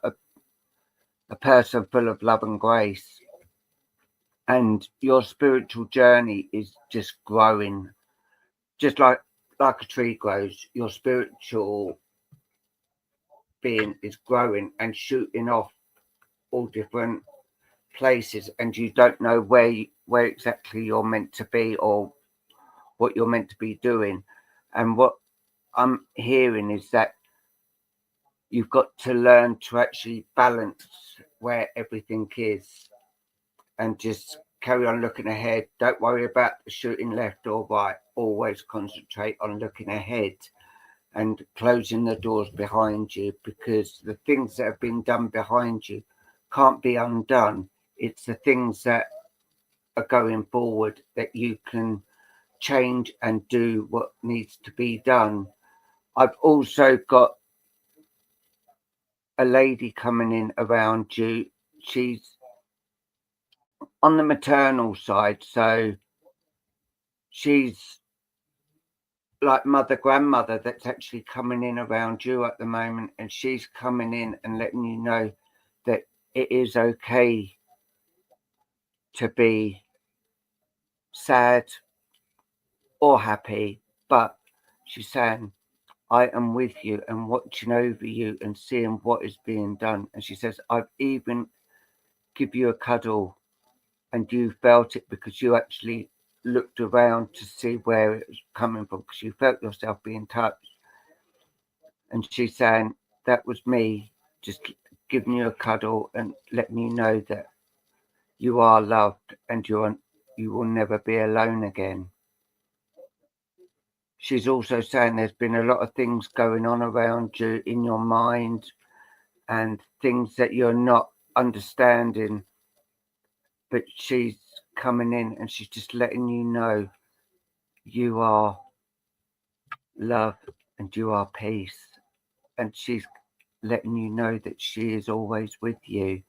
a person full of love and grace. And your spiritual journey is just growing. Just like a tree grows, your spiritual being is growing and shooting off all different places, and you don't know where exactly you're meant to be or what you're meant to be doing. And what I'm hearing is that you've got to learn to actually balance where everything is and just carry on looking ahead. Don't worry about shooting left or right. Always concentrate on looking ahead and closing the doors behind you, because the things that have been done behind you can't be undone. It's the things that are going forward that you can change and do what needs to be done. I've also got a lady coming in around you. She's on the maternal side, so she's like grandmother that's actually coming in around you at the moment, and she's coming in and letting you know that it is okay to be sad or happy, but she's saying, I am with you and watching over you and seeing what is being done. And she says, I've even give you a cuddle and you felt it because you actually looked around to see where it was coming from, because you felt yourself being touched. And she's saying, that was me just giving you a cuddle and letting you know that you are loved and you will never be alone again. She's also saying there's been a lot of things going on around you in your mind and things that you're not understanding, but she's coming in and she's just letting you know you are love and you are peace, and she's letting you know that she is always with you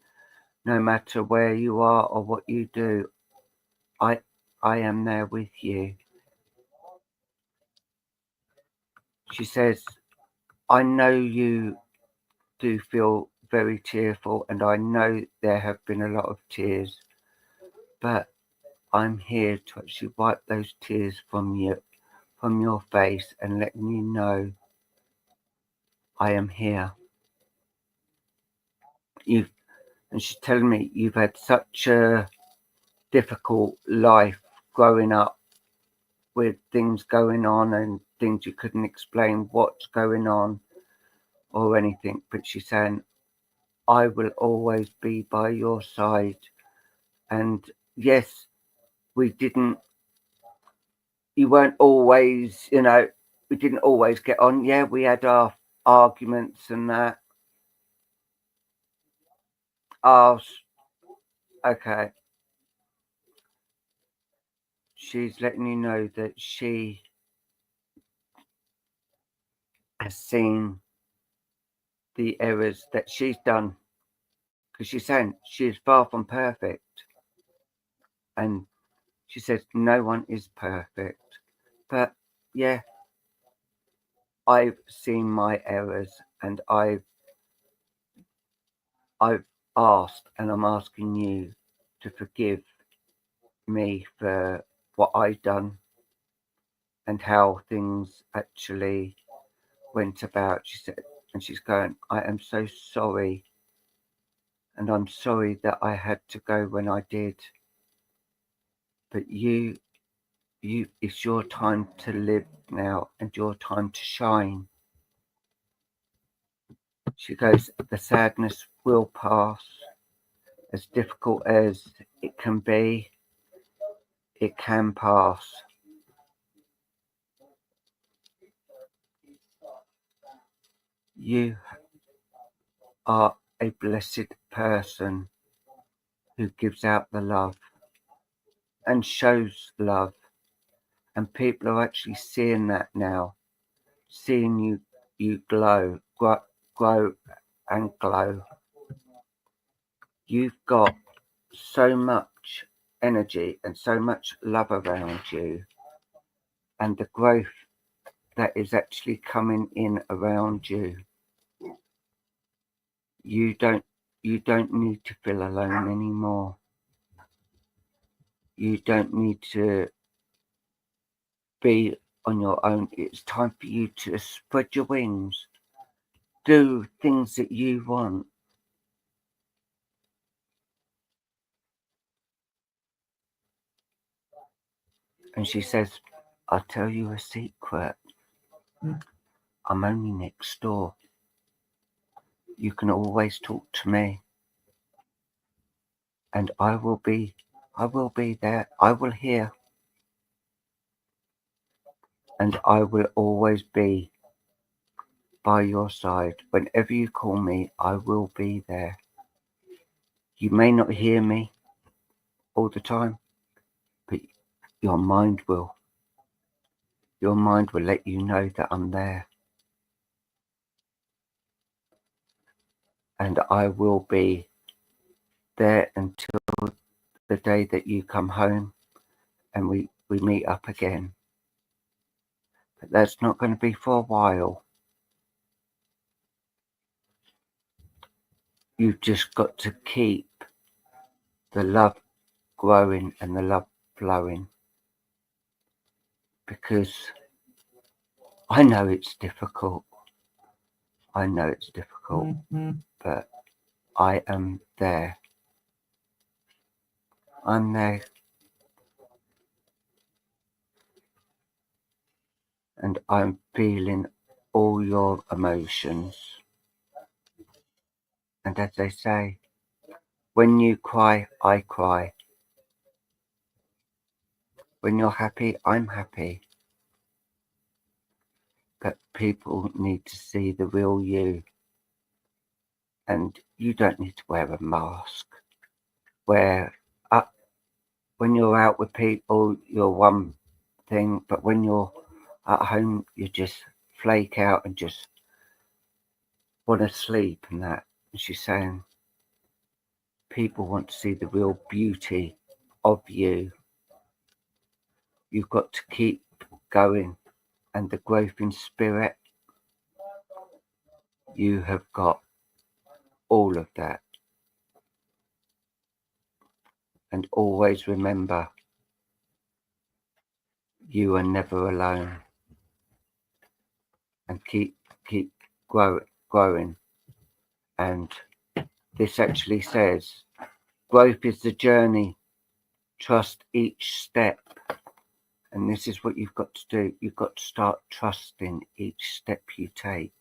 no matter where you are or what you do. I am there with you. She says, I know you do feel very tearful, and I know there have been a lot of tears, but I'm here to actually wipe those tears from your face and letting you know I am here. And she's telling me you've had such a difficult life growing up with things going on and things you couldn't explain what's going on or anything. But she's saying, I will always be by your side. And yes, you weren't always, we didn't always get on. Yeah, we had our arguments and that. Okay. She's letting you know that she has seen the errors that she's done, because she's saying she is far from perfect, and She says, no one is perfect. But yeah, I've seen my errors, and I've asked, and I'm asking you to forgive me for what I've done and how things actually went about. She said, and she's going, I am so sorry, and I'm sorry that I had to go when I did. But it's your time to live now and your time to shine. She goes, the sadness will pass. As difficult as it can be, it can pass. You are a blessed person who gives out the love and shows love. And people are actually seeing that now, seeing you grow and glow. You've got so much energy and so much love around you, and the growth that is actually coming in around you. You don't need to feel alone anymore. You don't need to be on your own. It's time for you to spread your wings, do things that you want. And she says, I'll tell you a secret. I'm only next door. You can always talk to me. And I will be there. I will hear. And I will always be by your side. Whenever you call me, I will be there. You may not hear me all the time, but your mind will. Your mind will let you know that I'm there. And I will be there until the day that you come home and we meet up again. But that's not going to be for a while. You've just got to keep the love growing and the love flowing. Because I know it's difficult. I know it's difficult, but I am there. I'm there. And I'm feeling all your emotions. And as they say, when you cry, I cry. When you're happy, I'm happy. But people need to see the real you. And you don't need to wear a mask. When you're out with people, you're one thing. But when you're at home, you just flake out and just want to sleep and that. And she's saying, people want to see the real beauty of you. You've got to keep going, and the growth in spirit, you have got all of that. And always remember, you are never alone. And keep growing. And this actually says, growth is the journey. Trust each step. And this is what you've got to do. You've got to start trusting each step you take.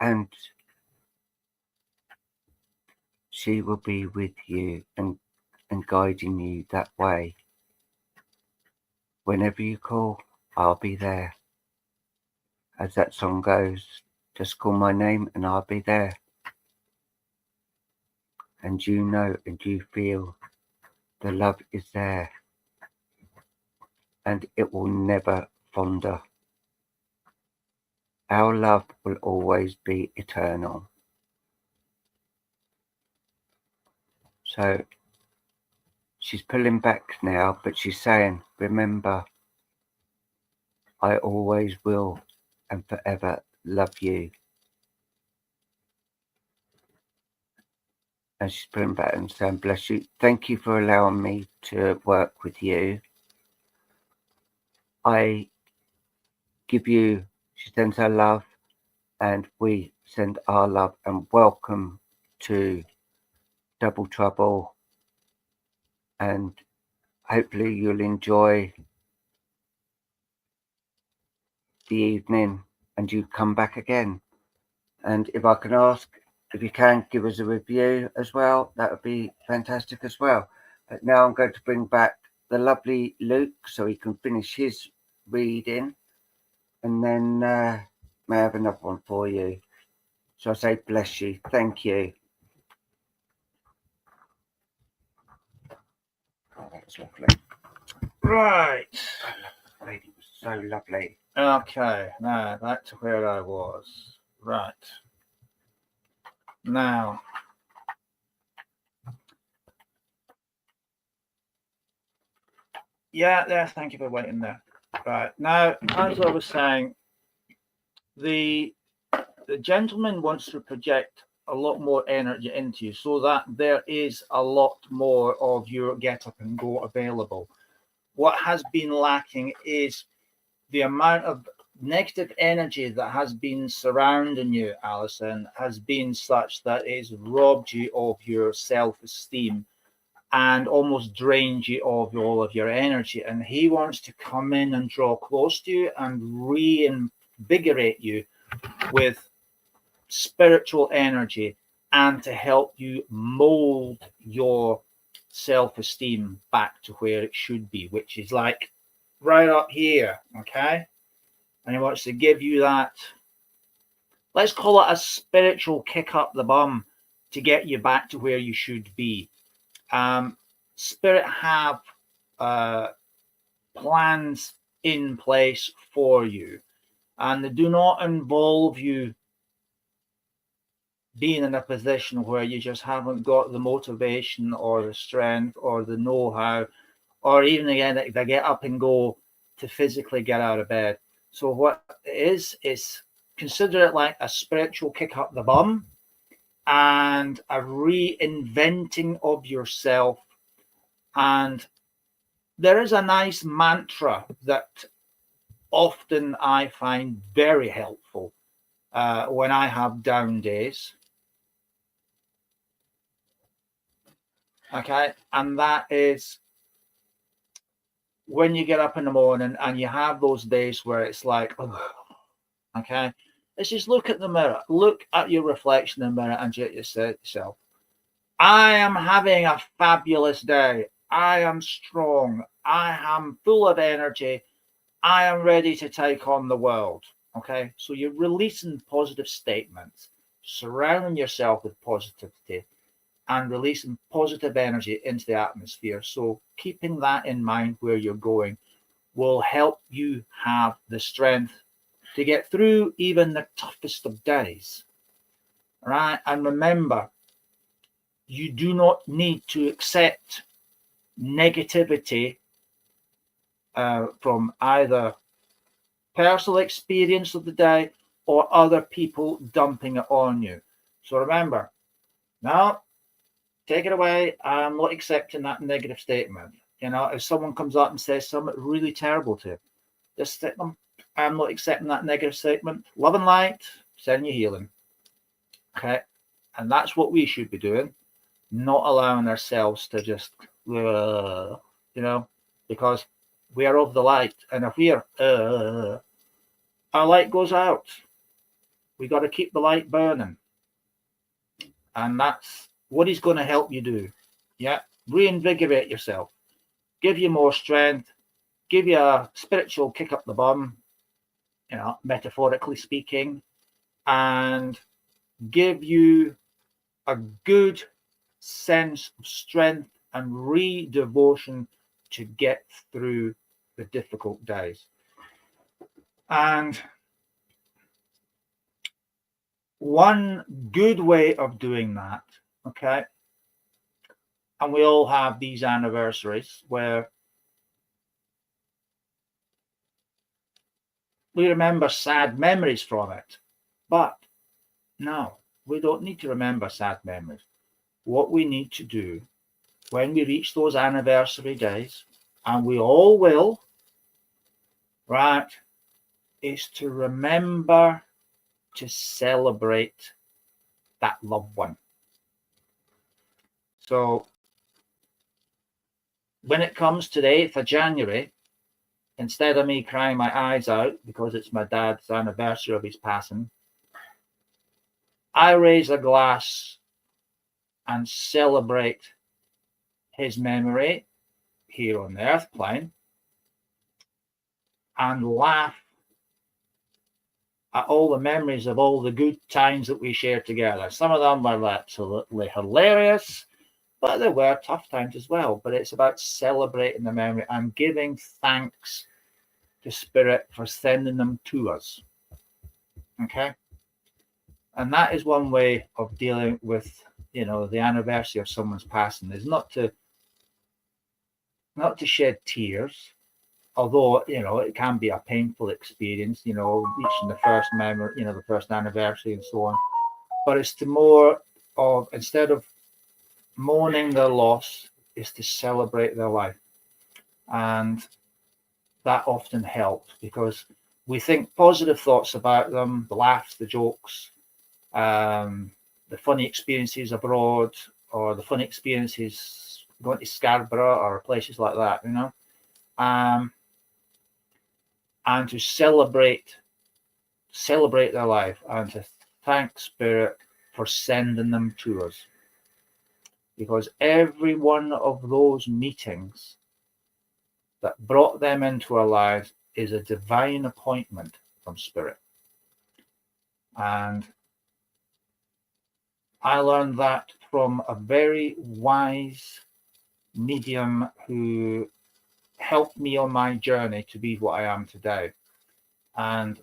And she will be with you and guiding you that way. Whenever you call, I'll be there. As that song goes, just call my name and I'll be there. And you know and you feel the love is there. And it will never fonder. Our love will always be eternal. So she's pulling back now, but she's saying, remember, I always will and forever love you. And she's pulling back and saying, bless you. Thank you for allowing me to work with you. I give you, she sends her love, and we send our love, and welcome to Double Trouble. And hopefully you'll enjoy the evening and you come back again. And if I can ask, if you can give us a review as well, that would be fantastic as well. But now I'm going to bring back the lovely Luke so he can finish his reading, and then may I have another one for you. So I say bless you. Thank you. Oh, that's lovely. Right. That lady was so lovely. Okay, now back to where I was. Right. Now, yeah, thank you for waiting there. Right. Now, as I was saying, the gentleman wants to project a lot more energy into you so that there is a lot more of your get up and go available. What has been lacking is the amount of negative energy that has been surrounding you, Alison, has been such that it's robbed you of your self-esteem and almost drained you of all of your energy. And he wants to come in and draw close to you and reinvigorate you with spiritual energy and to help you mold your self-esteem back to where it should be, which is like right up here. Okay. And he wants to give you that, let's call it a spiritual kick up the bum to get you back to where you should be. Spirit have plans in place for you, and they do not involve you being in a position where you just haven't got the motivation or the strength or the know-how or even again the get up and go to physically get out of bed. So what it is consider it like a spiritual kick up the bum and a reinventing of yourself. And there is a nice mantra that often I find very helpful when I have down days. Okay, and that is when you get up in the morning and you have those days where it's like, oh, okay, let's just look at the mirror, look at your reflection in the mirror, and you say to yourself, I am having a fabulous day. I am strong. I am full of energy. I am ready to take on the world. Okay, so you're releasing positive statements, surrounding yourself with positivity, and releasing positive energy into the atmosphere. So keeping that in mind where you're going will help you have the strength to get through even the toughest of days. All right, and remember, you do not need to accept negativity from either personal experience of the day or other people dumping it on you. So remember, now take it away. I'm not accepting that negative statement. You know, if someone comes up and says something really terrible to you, just say them, I'm not accepting that negative statement. Love and light, send you healing. Okay. And that's what we should be doing, not allowing ourselves to just, you know, because we are of the light. And if we are, our light goes out. We got to keep the light burning. And that's what he's going to help you do. Yeah. Reinvigorate yourself. Give you more strength. Give you a spiritual kick up the bum, you know, metaphorically speaking. And give you a good sense of strength and re-devotion to get through the difficult days. And one good way of doing that, okay, And we all have these anniversaries where we remember sad memories from it. But no, we don't need to remember sad memories. What we need to do when we reach those anniversary days, and we all will, right, is to remember to celebrate that loved one. So when it comes to the 8th of January, instead of me crying my eyes out because it's my dad's anniversary of his passing, I raise a glass and celebrate his memory here on the earth plane and laugh at all the memories of all the good times that we shared together. Some of them were absolutely hilarious, but there were tough times as well. But it's about celebrating the memory and giving thanks to Spirit for sending them to us. Okay? And that is one way of dealing with, the anniversary of someone's passing, is not to shed tears, although, it can be a painful experience, reaching the first memory, the first anniversary and so on. But it's to more of, instead of mourning their loss, is to celebrate their life. And that often helps because we think positive thoughts about them, the laughs, the jokes, the funny experiences abroad, or the funny experiences going to Scarborough or places like that, and to celebrate their life and to thank Spirit for sending them to us. Because every one of those meetings that brought them into our lives is a divine appointment from Spirit. And I learned that from a very wise medium who helped me on my journey to be what I am today. And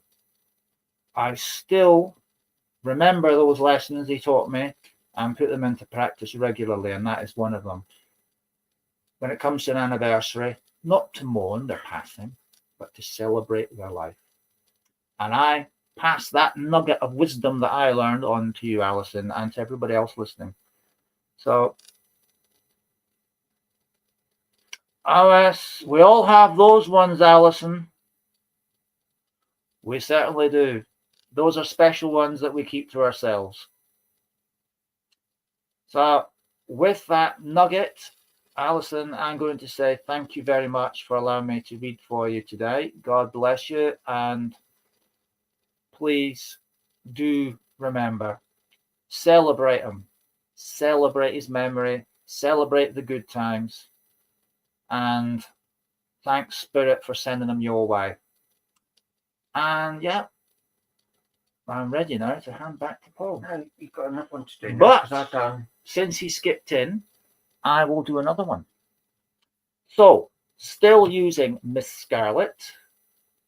I still remember those lessons he taught me and put them into practice regularly, and that is one of them. When it comes to an anniversary, not to mourn their passing, but to celebrate their life. And I pass that nugget of wisdom that I learned on to you, Alison, and to everybody else listening. So, yes, we all have those ones, Alison. We certainly do. Those are special ones that we keep to ourselves. So, with that nugget, Alison, I'm going to say thank you very much for allowing me to read for you today. God bless you, and please do remember, celebrate him, celebrate his memory, celebrate the good times, and thank Spirit for sending them your way. And yeah, I'm ready now to hand back to Paul. No, you've got another one to do. But since he skipped in, I will do another one. So, still using Miss Scarlet.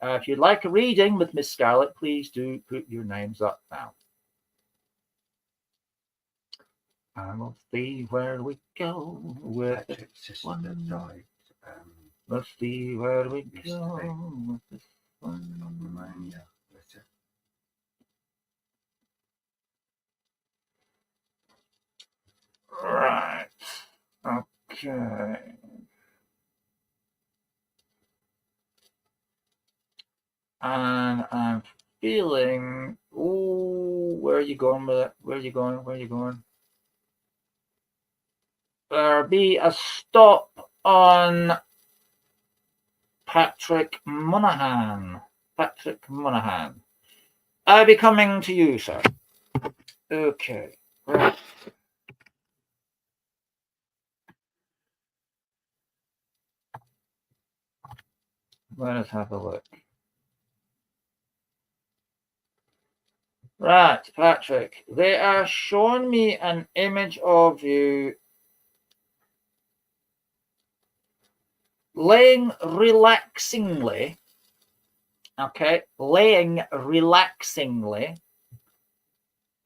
If you'd like a reading with Miss Scarlet, please do put your names up now. And we'll see where we go with this one. Let's see where we go with this one. Right. Okay. And I'm feeling, where are you going with it? Where are you going? There'll be a stop on Patrick Monaghan. I'll be coming to you, sir. Okay. Right. Let us have a look. Right, Patrick. They are showing me an image of you laying relaxingly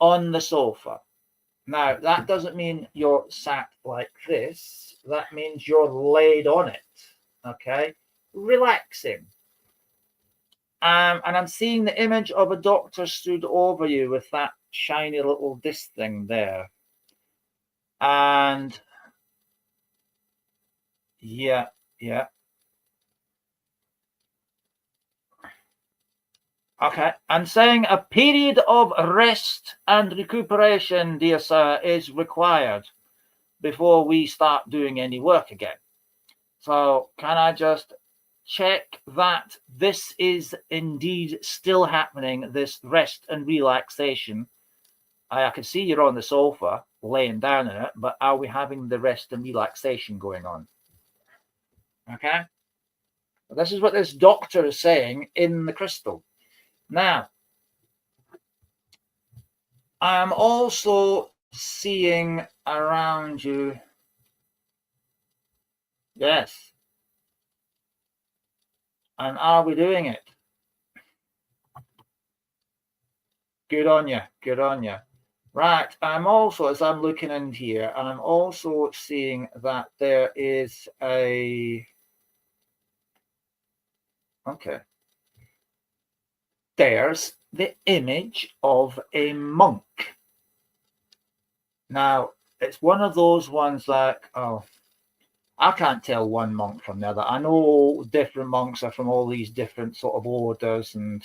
on the sofa. Now, that doesn't mean you're sat like this. That means you're laid on it, okay? Relaxing. And I'm seeing the image of a doctor stood over you with that shiny little disc thing there. And yeah. Okay, I'm saying a period of rest and recuperation, dear sir, is required before we start doing any work again. So can I just check that this is indeed still happening, this rest and relaxation? I can see you're on the sofa, laying down in it, but are we having the rest and relaxation going on? Okay. This is what this doctor is saying in the crystal. Now, I'm also seeing around you. Yes. And are we doing it? Good on you. Good on you. Right. I'm also, as I'm looking in here, I'm also seeing that there is a. Okay. There's the image of a monk. Now, it's one of those ones like, oh, I can't tell one monk from the other. I know different monks are from all these different sort of orders and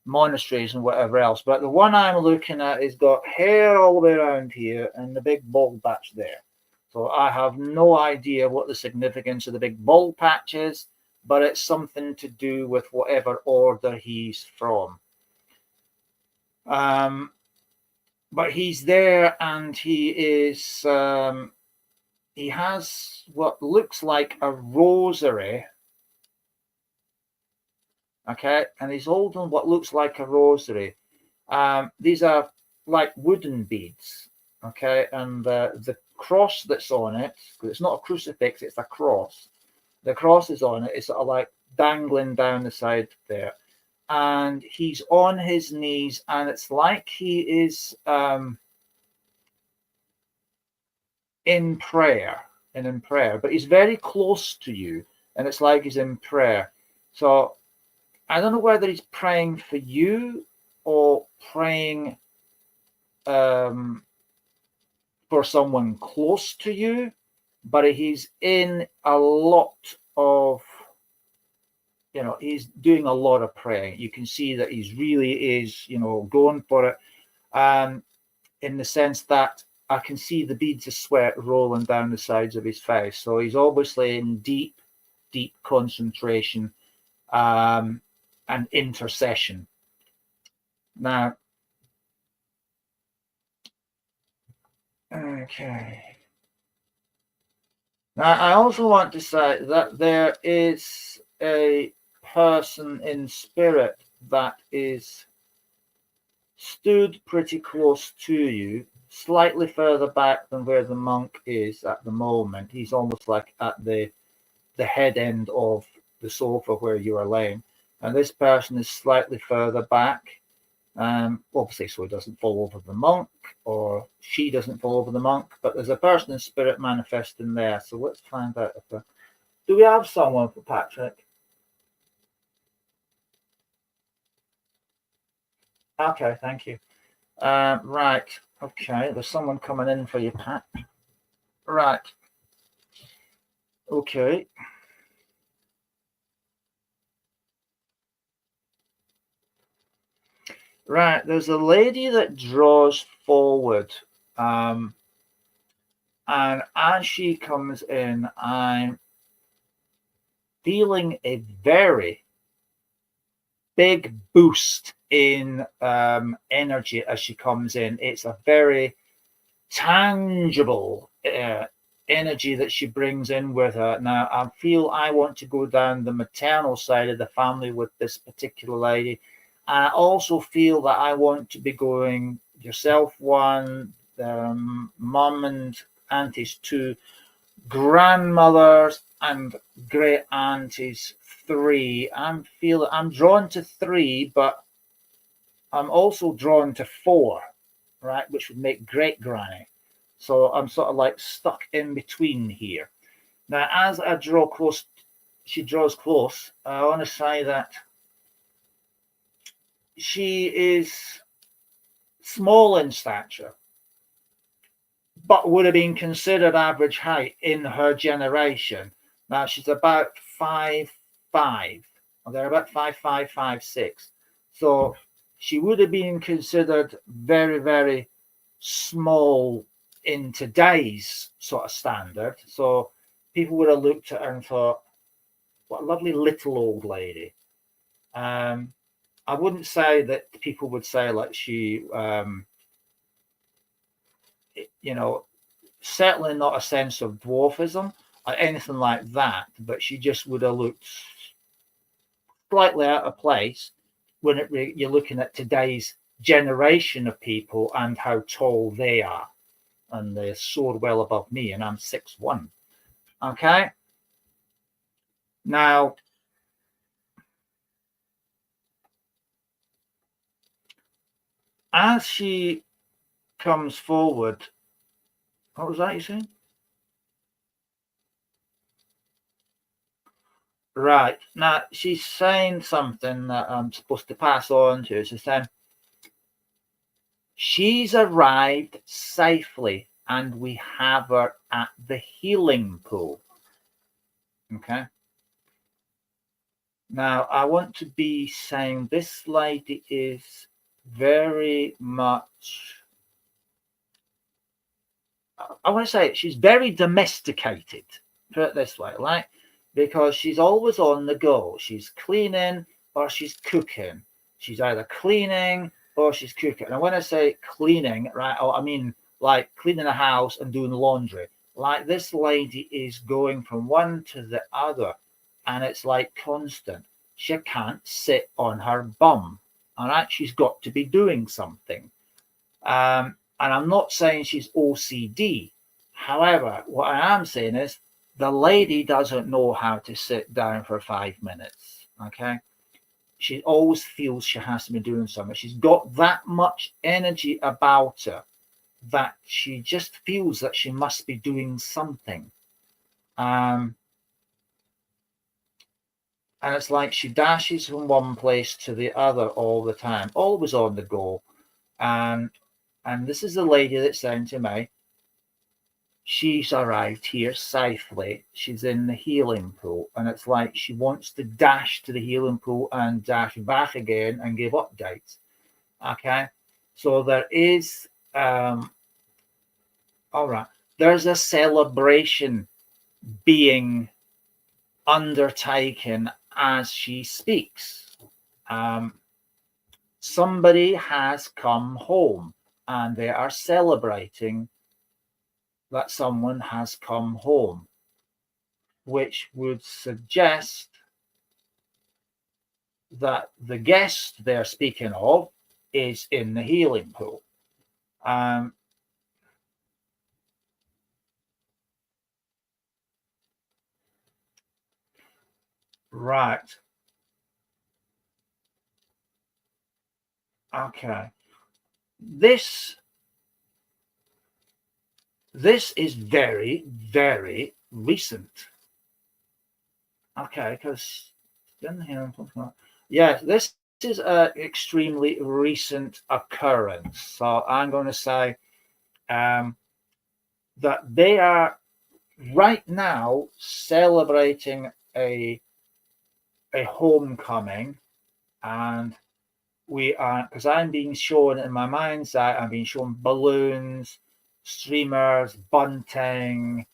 monasteries and whatever else, but the one I'm looking at has got hair all the way around here and the big bald patch there. So I have no idea what the significance of the big bald patch is, but it's something to do with whatever order he's from. But he's there and he is he has what looks like a rosary. Okay, and he's holding what looks like a rosary. These are like wooden beads. Okay, and the cross that's on it, because it's not a crucifix, it's a cross. The cross is on it. It's sort of like dangling down the side there. And he's on his knees, and it's like he is in prayer, but he's very close to you, and it's like he's in prayer. So I don't know whether he's praying for you or praying for someone close to you, but he's in a lot of, he's doing a lot of praying. You can see that he's really is, going for it. In the sense that I can see the beads of sweat rolling down the sides of his face. So he's obviously in deep, deep concentration and intercession. Now, okay. Now, I also want to say that there is a person in spirit that is stood pretty close to you, slightly further back than where the monk is at the moment. He's almost like at the head end of the sofa where you are laying, and this person is slightly further back, obviously so he doesn't fall over the monk, or she doesn't fall over the monk, but there's a person in spirit manifesting there. So let's find out if do we have someone for Patrick? Okay, thank you. Right, okay, there's someone coming in for you, Pat. Right, okay. Right, there's a lady that draws forward, and as she comes in, I'm feeling a very big boost in energy as she comes in. It's a very tangible energy that she brings in with her. Now, I feel I want to go down the maternal side of the family with this particular lady. And I also feel that I want to be going yourself one, mum and aunties two, grandmothers and great aunties three. I'm drawn to three, but I'm also drawn to four. right, which would make great granny. So I'm sort of like stuck in between here. Now, as I draw close, she draws close, I want to say that she is small in stature, but would have been considered average height in her generation. Now she's about 5'5", or they're about 5'5", 5'6". So she would have been considered very, very small in today's sort of standard. So people would have looked at her and thought, what a lovely little old lady. I wouldn't say that people would say like she, you know, certainly not a sense of dwarfism or anything like that, but she just would have looked slightly out of place when you're looking at today's generation of people and how tall they are. And they soar well above me, and I'm 6'1". Okay. Now, as she comes forward, what was that you saying? Right. Now, she's saying something that I'm supposed to pass on to. She's saying, she's arrived safely and we have her at the healing pool. Okay. Now, I want to be saying this lady is very much, I want to say she's very domesticated, put it this way, right? Because she's always on the go. She's cleaning or she's cooking. She's either cleaning or she's cooking. And when I say cleaning, right, I mean like cleaning the house and doing laundry. Like this lady is going from one to the other, and it's like constant. She can't sit on her bum. All right, she's got to be doing something. And I'm not saying she's OCD. However, what I am saying is the lady doesn't know how to sit down for 5 minutes. Okay. She always feels she has to be doing something. She's got that much energy about her that she just feels that she must be doing something. And it's like she dashes from one place to the other all the time, always on the go. And this is the lady that's saying to me, she's arrived here safely. She's in the healing pool. And it's like she wants to dash to the healing pool and dash back again and give updates. Okay. So there is, all right, there's a celebration being undertaken as she speaks. Somebody has come home and they are celebrating that someone has come home, which would suggest that the guest they're speaking of is in the healing pool. Right. Okay. This is very, very recent. Okay, because yeah, this is an extremely recent occurrence. So I'm going to say that they are right now celebrating a homecoming, and we are, because I'm being shown in my mind's eye, I'm being shown balloons, streamers, bunting,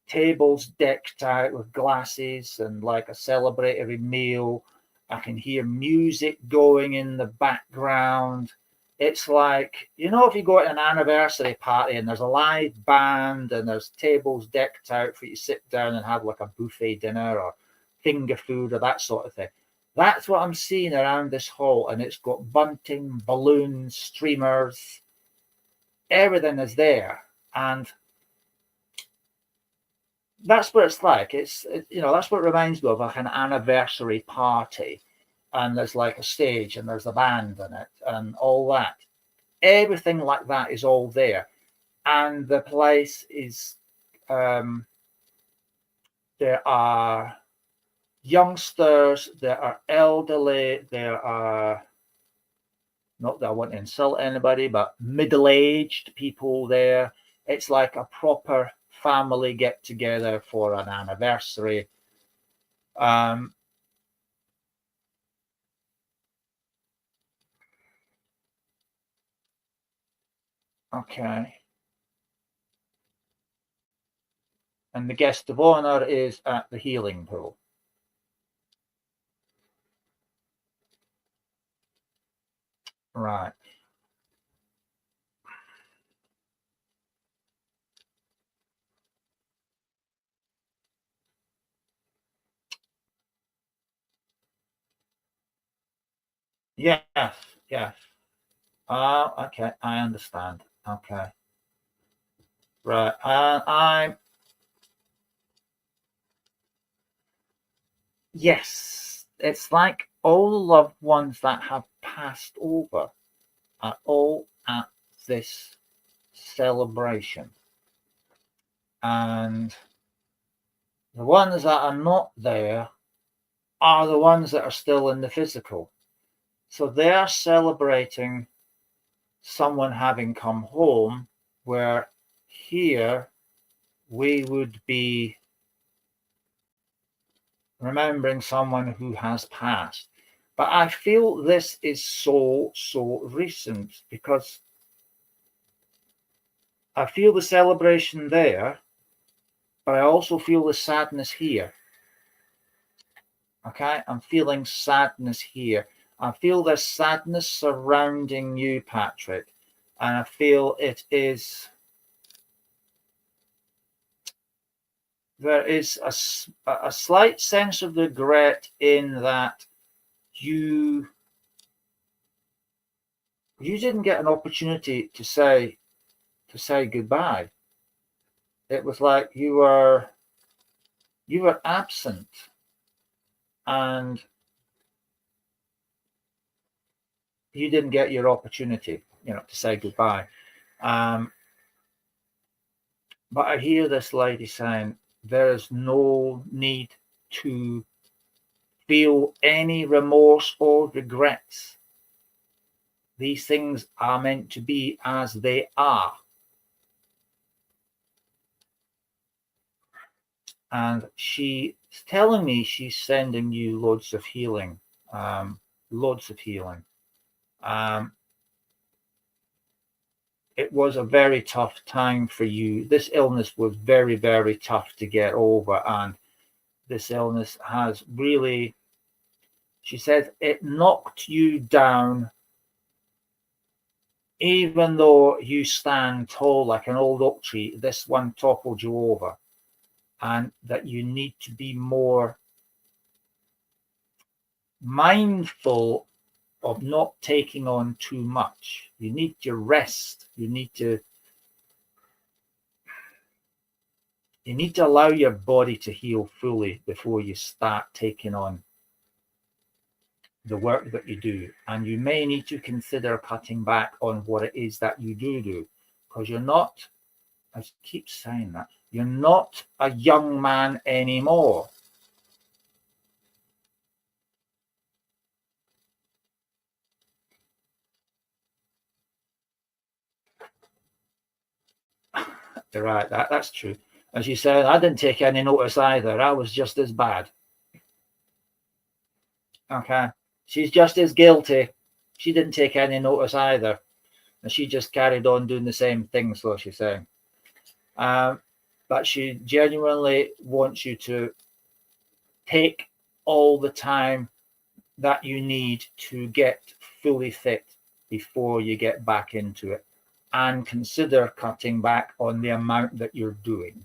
tables decked out with glasses and like a celebratory meal. I can hear music going in the background. It's like, you know, if you go to an anniversary party and there's a live band and there's tables decked out for you to sit down and have like a buffet dinner or finger food or that sort of thing. That's what I'm seeing around this hall, and it's got bunting, balloons, streamers, everything is there. And that's what it's like. You know, that's what it reminds me of, like an anniversary party. And there's like a stage and there's a band in it and all that. everything like that is all there. And the place is, there are youngsters, there are elderly, there are, not that I want to insult anybody, but middle-aged people there. It's like a proper family get together for an anniversary. Okay. And the guest of honor is at the healing pool. Right. Yes, yes. Okay, I understand. Okay. Right. Yes, it's like all the loved ones that have passed over are all at this celebration. And the ones that are not there are the ones that are still in the physical. So they're celebrating someone having come home, where here we would be remembering someone who has passed. But I feel this is so recent, because I feel the celebration there, but I also feel the sadness here. Okay, I'm feeling sadness here. I feel there's sadness surrounding you, Patrick, and I feel it is, there is a slight sense of regret in that you didn't get an opportunity to say goodbye. It was like you were absent, and you didn't get your opportunity, to say goodbye. But I hear this lady saying there is no need to feel any remorse or regrets. These things are meant to be as they are. And she's telling me she's sending you loads of healing, loads of healing. It was a very tough time for you. This illness was very, very tough to get over. And this illness has really, she said, it knocked you down, even though you stand tall like an old oak tree. This one toppled you over, and that you need to be more mindful of not taking on too much. You need to rest. You need to allow your body to heal fully before you start taking on the work that you do. And you may need to consider cutting back on what it is that you do, because you're not, I keep saying that, you're not a young man anymore. Right, that's true. As you said, I didn't take any notice either. I was just as bad. Okay. She's just as guilty. She didn't take any notice either. And she just carried on doing the same things, so she's saying. But she genuinely wants you to take all the time that you need to get fully fit before you get back into it, and consider cutting back on the amount that you're doing.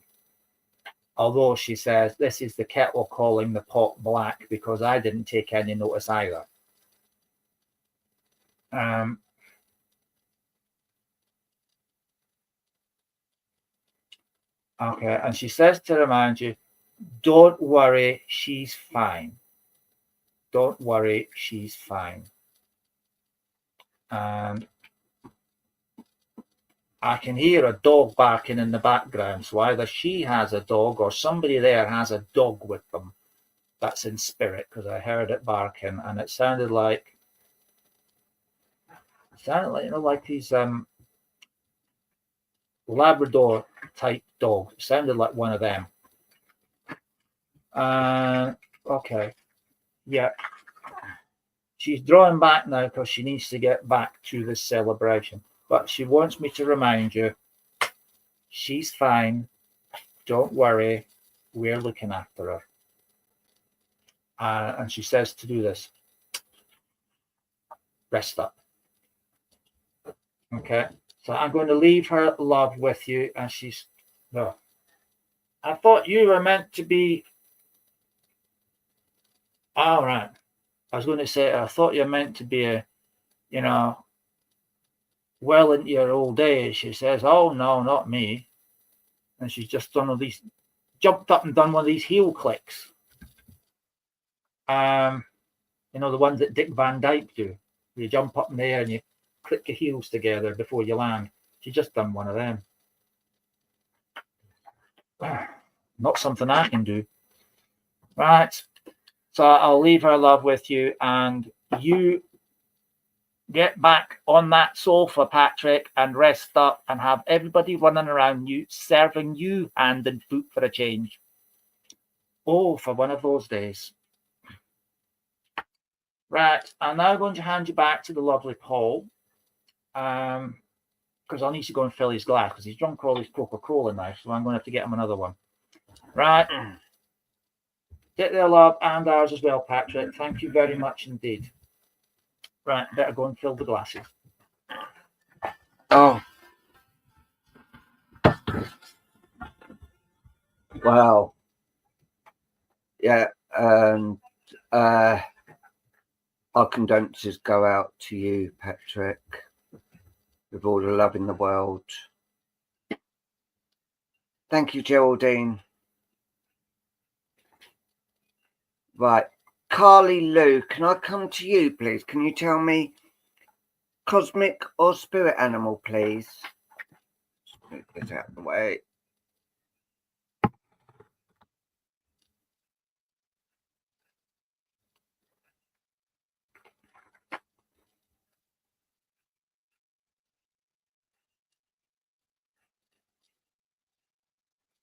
Although she says this is the kettle calling the pot black, because I didn't take any notice either. Okay, and she says to remind you, don't worry, she's fine. Don't worry, she's fine. And I can hear a dog barking in the background. So either she has a dog or somebody there has a dog with them. That's in spirit, because I heard it barking, and it sounded like like these Labrador type dogs. It sounded like one of them. Okay, yeah. She's drawing back now because she needs to get back to this celebration. But she wants me to remind you, she's fine. Don't worry. We're looking after her. And she says to do this. Rest up. Okay. So I'm going to leave her love with you. And she's, no. I thought you were meant to be. All right. I was going to say, I thought you were meant to be well into your old age. She says, oh, no, not me. And she's just done all these, jumped up and done one of these heel clicks. The ones that Dick Van Dyke do. You jump up in the air and you click your heels together before you land. She just done one of them. Not something I can do. Right. So I'll leave her love with you, and you get back on that sofa, Patrick, and rest up and have everybody running around you, serving you hand and foot for a change. Oh, for one of those days. Right, I'm now going to hand you back to the lovely Paul, because I need to go and fill his glass, because he's drunk all his Coca-Cola now, so I'm going to have to get him another one. Right. Get their love and ours as well, Patrick. Thank you very much indeed. Right, better go and fill the glasses. Oh. Wow. Yeah, and our condolences go out to you, Patrick, with all the love in the world. Thank you, Geraldine. Right. Carly Lou, can I come to you, please? Can you tell me cosmic or spirit animal, please? Just move this out of the way.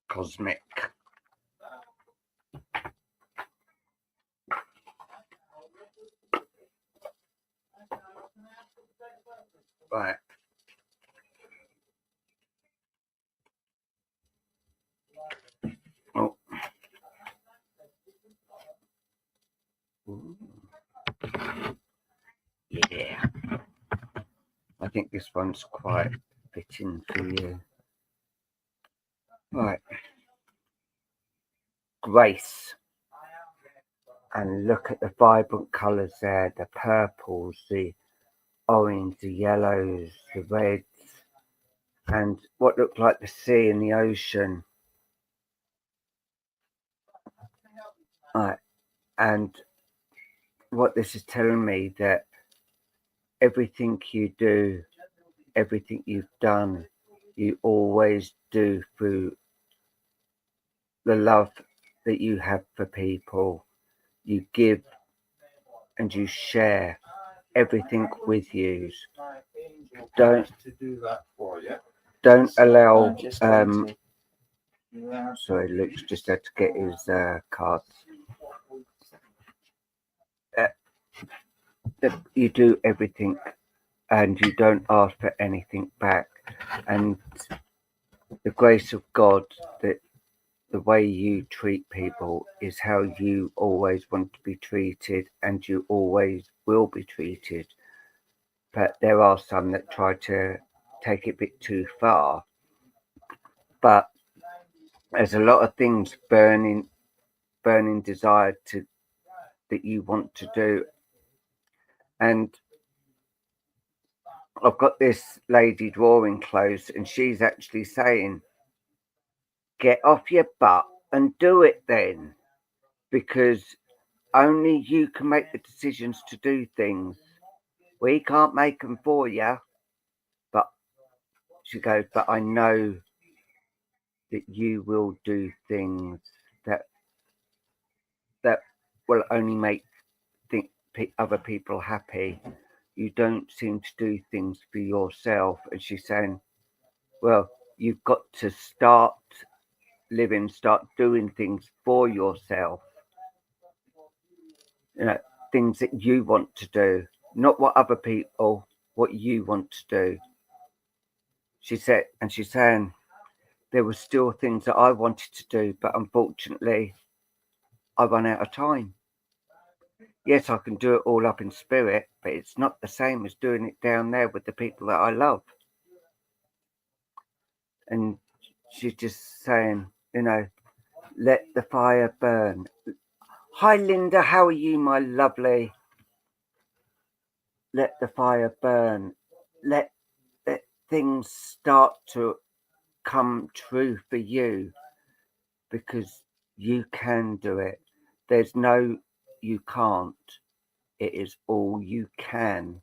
Cosmic. Right. Oh. Ooh. Yeah. I think this one's quite fitting for you. Right. Grace. And look at the vibrant colours there, the purples, the orange, the yellows, the reds, and what looked like the sea and the ocean. Right. And what this is telling me, that everything you do, everything you've done, you always do through the love that you have for people. You give and you share everything with you. Don't allow. Sorry, Luke's just had to get his cards. You do everything and you don't ask for anything back, and the grace of God, that the way you treat people is how you always want to be treated, and you always will be treated. But there are some that try to take it a bit too far. But there's a lot of things burning desire that you want to do. And I've got this lady drawing close, and she's actually saying, get off your butt and do it then, because only you can make the decisions to do things. We can't make them for you. But she goes, but I know that you will do things that will only make other people happy. You don't seem to do things for yourself. And she's saying, well, you've got to start doing things for yourself. Things that you want to do, not what other people, what you want to do. She said, and she's saying there were still things that I wanted to do, but unfortunately I run out of time. Yes, I can do it all up in spirit, but it's not the same as doing it down there with the people that I love. And she's just saying, let the fire burn. Hi, Linda. How are you, my lovely? Let the fire burn. Let things start to come true for you, because you can do it. There's no you can't. It is all you can.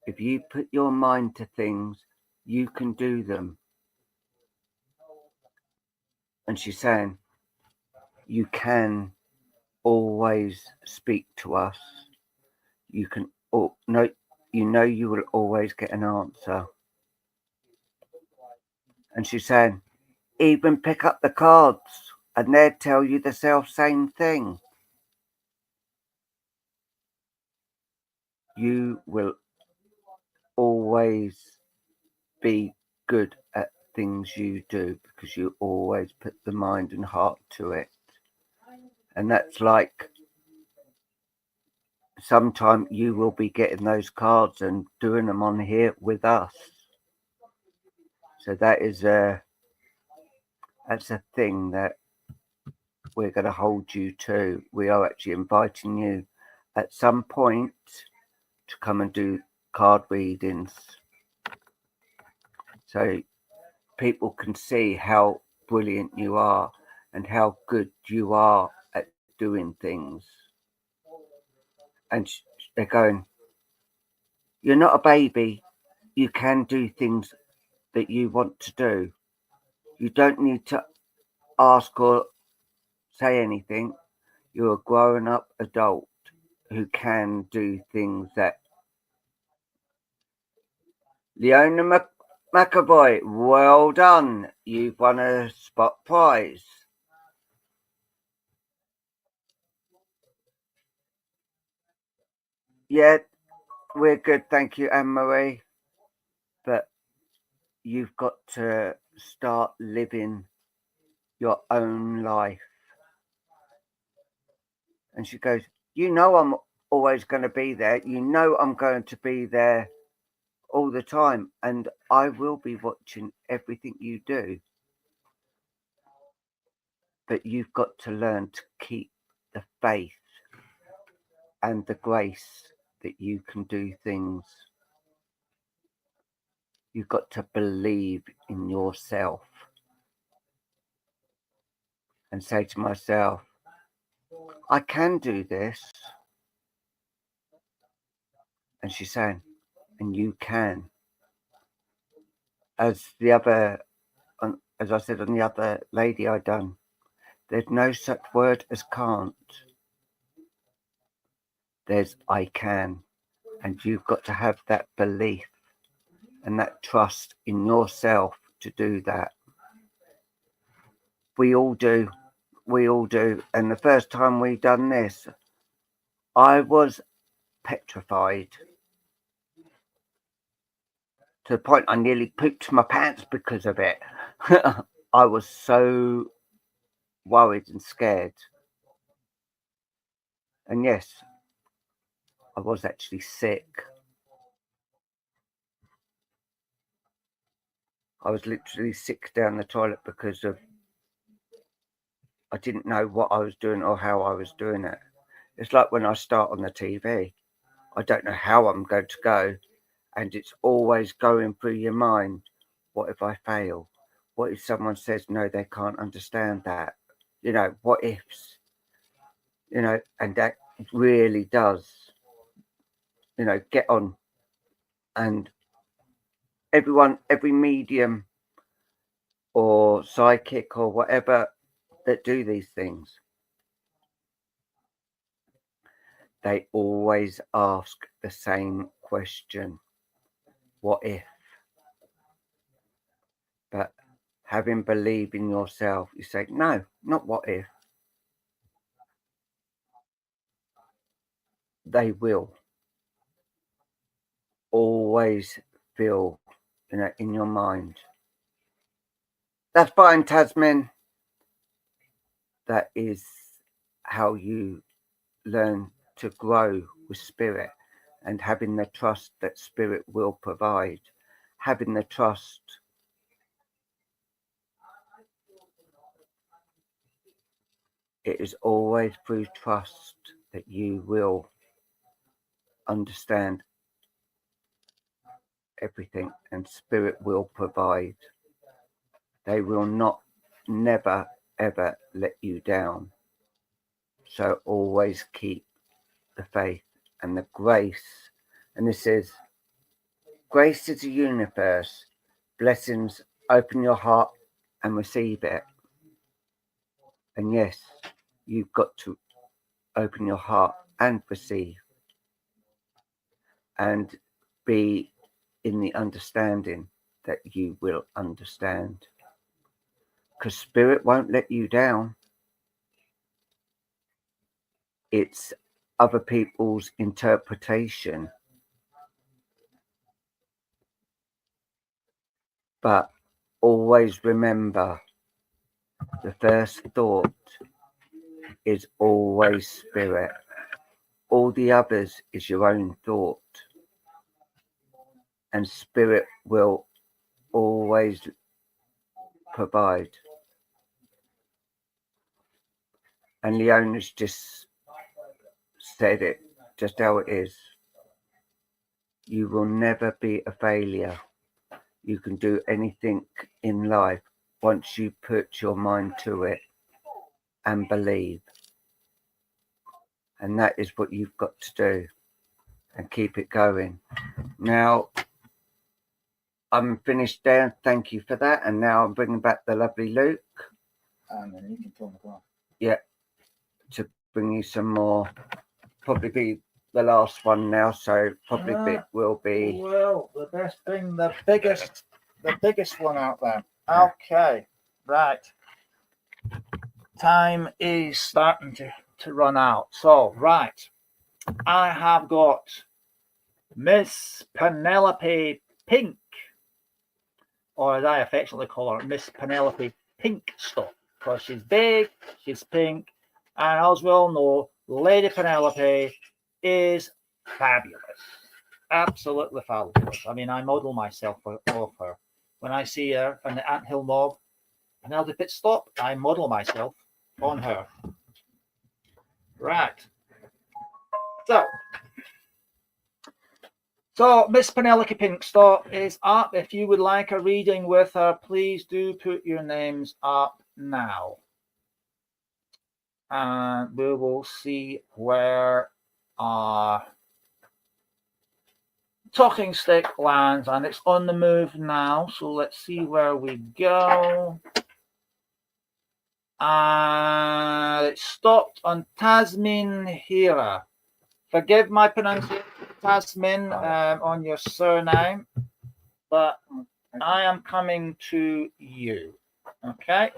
If you put your mind to things, you can do them. And she's saying, you can always speak to us. You can, you will always get an answer. And she's saying, even pick up the cards and they'll tell you the self same thing. You will always be good at things you do because you always put the mind and heart to it. And that's like, sometime you will be getting those cards and doing them on here with us. So that's a thing that we're going to hold you to. We are actually inviting you at some point to come and do card readings, so people can see how brilliant you are and how good you are at doing things. And they're going, you're not a baby. You can do things that you want to do. You don't need to ask or say anything. You're a grown up adult who can do things that. Leona McAvoy, well done. You've won a spot prize. Yeah, we're good, thank you, Anne-Marie. But you've got to start living your own life. And she goes, I'm always going to be there. I'm going to be there all the time. And I will be watching everything you do. But you've got to learn to keep the faith and the grace that you can do things. You've got to believe in yourself and say to myself, I can do this. And she's saying, and you can. As I said on the other lady I done, there's no such word as can't. There's I can. And you've got to have that belief and that trust in yourself to do that. We all do. And the first time we done this, I was petrified to the point I nearly pooped my pants because of it. I was so worried and scared. And yes, I was actually sick. I was literally sick down the toilet because I didn't know what I was doing or how I was doing it. It's like when I start on the TV, I don't know how I'm going to go, and it's always going through your mind. What if I fail? What if someone says, no, they can't understand that? What ifs? And that really does, get on. And every medium or psychic or whatever that do these things, they always ask the same question: what if? But having believed in yourself, you say, no, not what if. They will always feel, in your mind. That's fine, Tasman. That is how you learn to grow with spirit, and having the trust that spirit will provide, having the trust it is always through trust that you will understand everything, and spirit will provide. They will never ever let you down. So always keep the faith and the grace. And this is grace is the universe. Blessings, open your heart and receive it. And yes, you've got to open your heart and receive, and be in the understanding that you will understand. Because spirit won't let you down. It's other people's interpretation. But always remember, the first thought is always spirit. All the others is your own thought. And spirit will always provide. And Leona's just said it just how it is. You will never be a failure. You can do anything in life once you put your mind to it and believe. And that is what you've got to do, and keep it going. Now, I'm finished there. Thank you for that. And now I'm bringing back the lovely Luke. And then you can turn the clock. Yeah, to bring you some more. Probably be the last one now, so probably will be. Well, the best thing, the biggest one out there. Okay, right. Time is starting to run out. So, right, I have got Miss Penelope Pink, or as I affectionately call her, Miss Penelope Pinkstop, because she's big, she's pink, and as we all know, Lady Penelope is fabulous. Absolutely fabulous. I mean, I model myself off her. When I see her on the Anthill Mob, Penelope Pitstop, I model myself on her. Right. So Miss Penelope Pinkstop is up. If you would like a reading with her, please do put your names up now. And we will see where our talking stick lands. And it's on the move now. So let's see where we go. And it stopped on Tasmin Hira. Forgive my pronunciation, Tasmin, on your surname, but I am coming to you. Okay.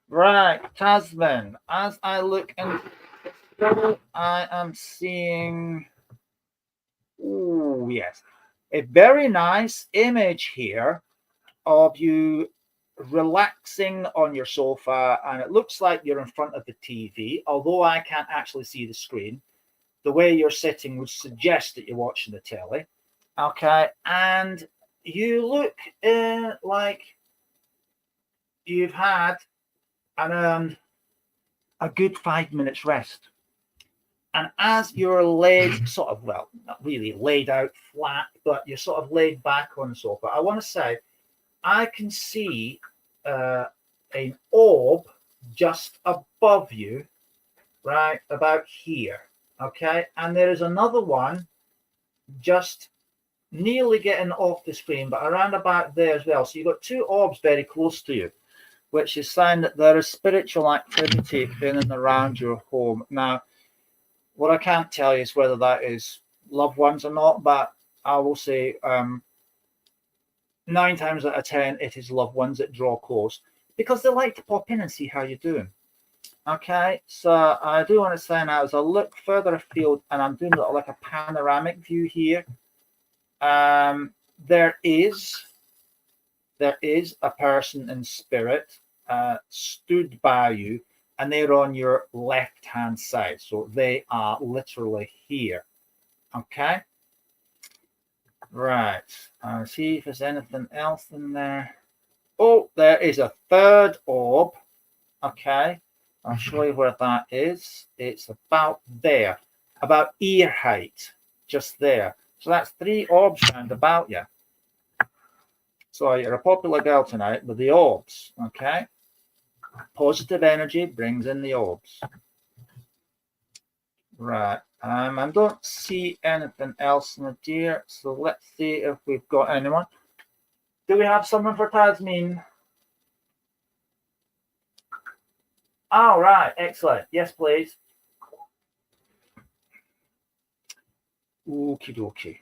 Right, Tasmin. As I look into the I am seeing, oh yes, a very nice image here of you relaxing on your sofa, and it looks like you're in front of the TV, although I can't actually see the screen. The way you're sitting would suggest that you're watching the telly. Okay, and you look like you've had a good 5 minutes rest. And as you're laid sort of, well, not really laid out flat, but you're sort of laid back on the sofa, I want to say I can see an orb just above you, right about here. Okay, and there is another one just nearly getting off the screen, but around about there as well. So you've got two orbs very close to you, which is saying that there is spiritual activity in and around your home. Now, what I can't tell you is whether that is loved ones or not, but I will say 9 times out of 10, it is loved ones that draw close because they like to pop in and see how you're doing. Okay, so I do want to say now, as I look further afield, and I'm doing like a panoramic view here, there is a person in spirit stood by you, and they're on your left hand side, so they are literally here. Okay, right, I'll see if there's anything else in there. Oh, there is a third orb. Okay, I'll show you where that is. It's about there, about ear height, just there. So that's 3 orbs round about you. So you're a popular girl tonight with the orbs, okay? Positive energy brings in the orbs. Right, I don't see anything else, my dear. So let's see if we've got anyone. Do we have someone for Tasmin? All right, excellent. Yes, please. Okie dokie.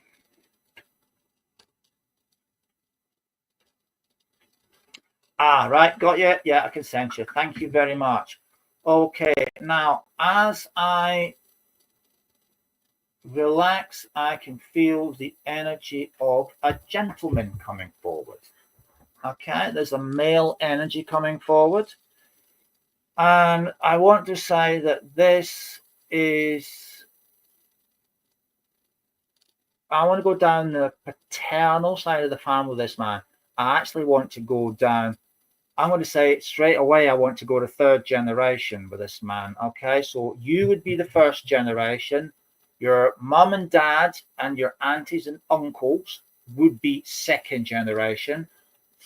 Ah, right, got you. Yeah, I can sense you. Thank you very much. Okay, now as I relax, I can feel the energy of a gentleman coming forward. Okay, there's a male energy coming forward. And I want to say that this is, I want to go down the paternal side of the family with this man. I actually want to go down, I'm going to say straight away, I want to go to 3rd generation with this man. Okay, so you would be the 1st generation. Your mum and dad and your aunties and uncles would be 2nd generation.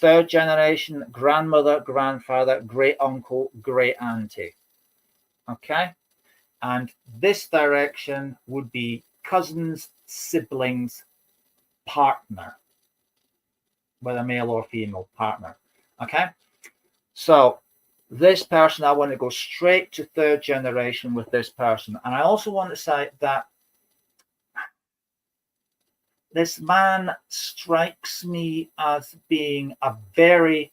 3rd generation, grandmother, grandfather, great uncle, great auntie. Okay, and this direction would be cousins, siblings, partner, whether male or female partner. Okay, so this person, I want to go straight to 3rd generation with this person. And I also want to say that this man strikes me as being a very,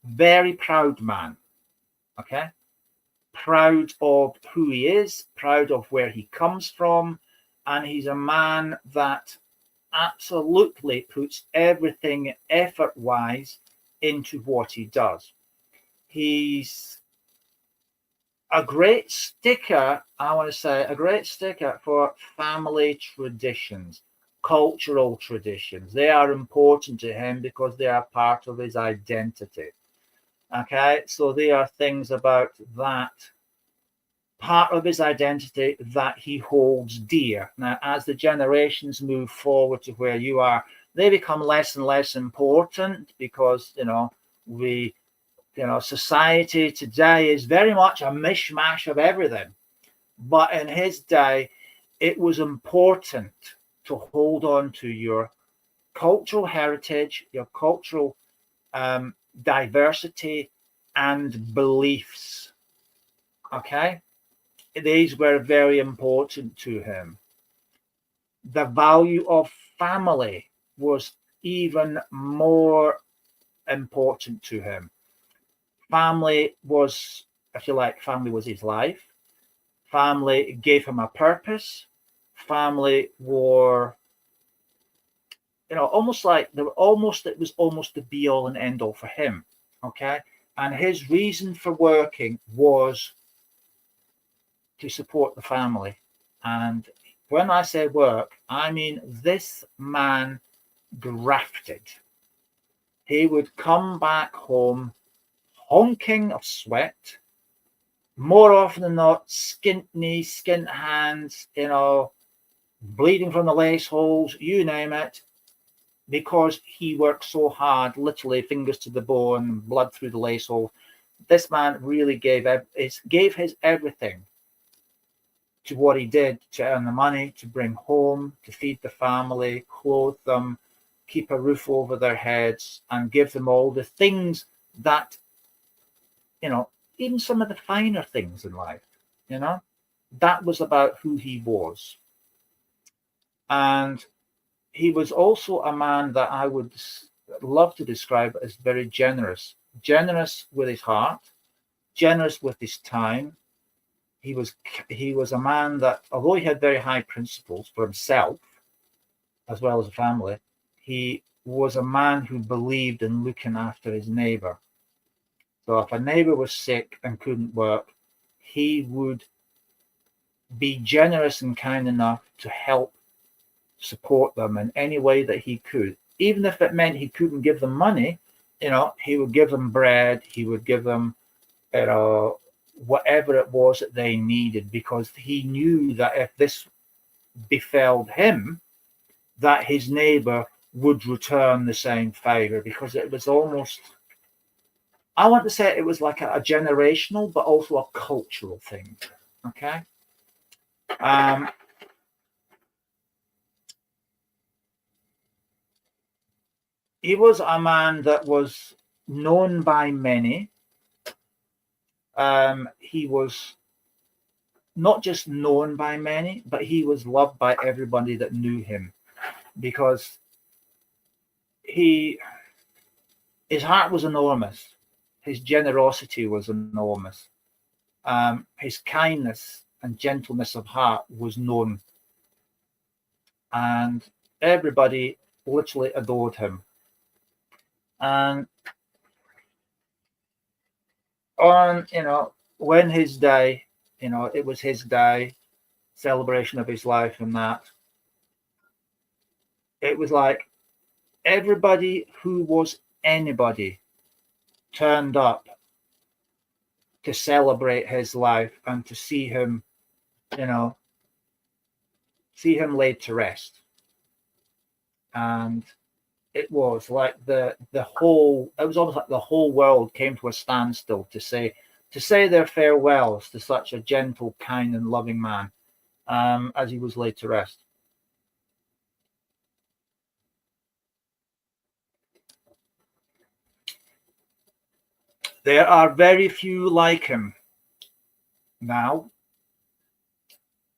very proud man. Okay, proud of who he is, proud of where he comes from, and he's a man that absolutely puts everything effort-wise into what he does. He's a great sticker, I want to say, a great sticker for family traditions, cultural traditions. They are important to him because they are part of his identity. Okay, so they are things about that part of his identity that he holds dear. Now, as the generations move forward to where you are, they become less and less important because, society today is very much a mishmash of everything. But in his day, it was important to hold on to your cultural heritage, your cultural diversity and beliefs. Okay, these were very important to him. The value of family was even more important to him. Family was, if you like, family was his life. Family gave him a purpose. Family were, almost like it was almost the be all and end all for him. Okay, and his reason for working was to support the family. And when I say work, I mean this man grafted. He would come back home honking of sweat, more often than not, skint knees, skint hands, bleeding from the lace holes, you name it, because he worked so hard, literally fingers to the bone, blood through the lace hole. This man really gave his everything to what he did to earn the money, to bring home, to feed the family, clothe them, keep a roof over their heads, and give them all the things that, even some of the finer things in life, that was about who he was. And he was also a man that I would love to describe as very generous with his heart, generous with his time. He was a man that, although he had very high principles for himself as well as a family, he was a man who believed in looking after his neighbor. So if a neighbor was sick and couldn't work, he would be generous and kind enough to help support them in any way that he could, even if it meant he couldn't give them money. He would give them bread, he would give them whatever it was that they needed, because he knew that if this befell him, that his neighbor would return the same favor, because it was almost, I want to say it was like a generational but also a cultural thing. Okay. He was a man that was known by many. He was not just known by many, but he was loved by everybody that knew him, because his heart was enormous. His generosity was enormous. His kindness and gentleness of heart was known. And everybody literally adored him. And on, when his day, it was his day, celebration of his life, and that, it was like everybody who was anybody turned up to celebrate his life and to see him laid to rest. And it was like it was almost like the whole world came to a standstill to say their farewells to such a gentle, kind, and loving man, as he was laid to rest. There are very few like him now,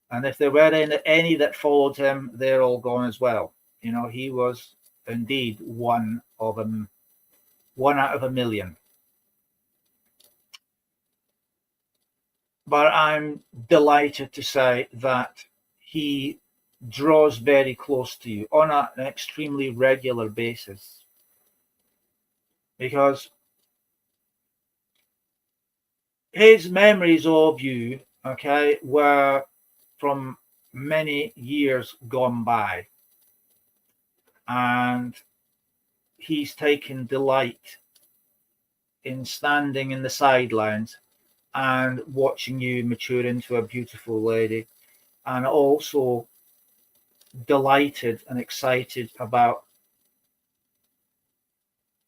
and if there were any that followed him, they're all gone as well. He was indeed one out of a million. But I'm delighted to say that he draws very close to you on an extremely regular basis, because his memories of you, were from many years gone by, and he's taken delight in standing in the sidelines and watching you mature into a beautiful lady, and also delighted and excited about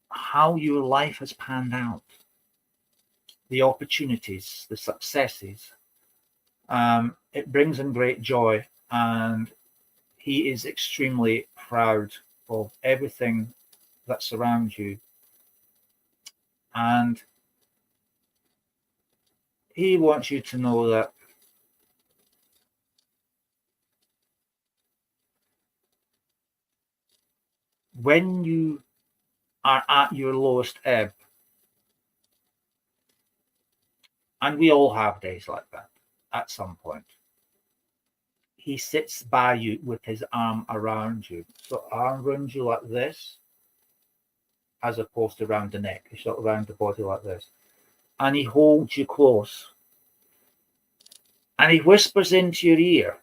how your life has panned out, the opportunities, the successes. It brings him great joy, and he is extremely proud of everything that surrounds you. And he wants you to know that when you are at your lowest ebb, and we all have days like that at some point, he sits by you with his arm around you. So arm around you like this, as opposed to around the neck. He's not around the body like this. And he holds you close. And he whispers into your ear.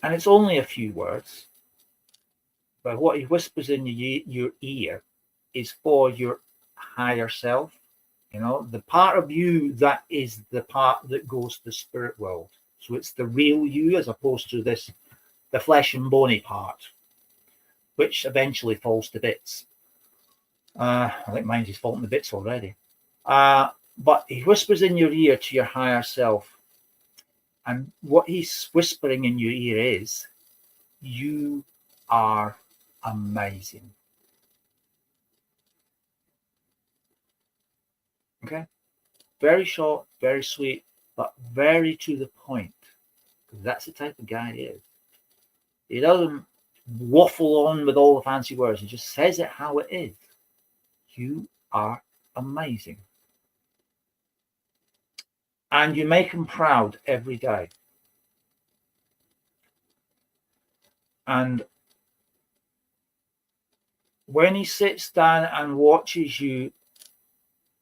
And it's only a few words. But what he whispers in your ear is for your higher self. The part of you that is the part that goes to the spirit world. So it's the real you, as opposed to the flesh and bony part, which eventually falls to bits. I think mine's falling to bits already. But he whispers in your ear to your higher self. And what he's whispering in your ear is, you are amazing. Okay? Very short, very sweet, but very to the point. Because that's the type of guy he is. He doesn't waffle on with all the fancy words. He just says it how it is. You are amazing. And you make him proud every day. And when he sits down and watches you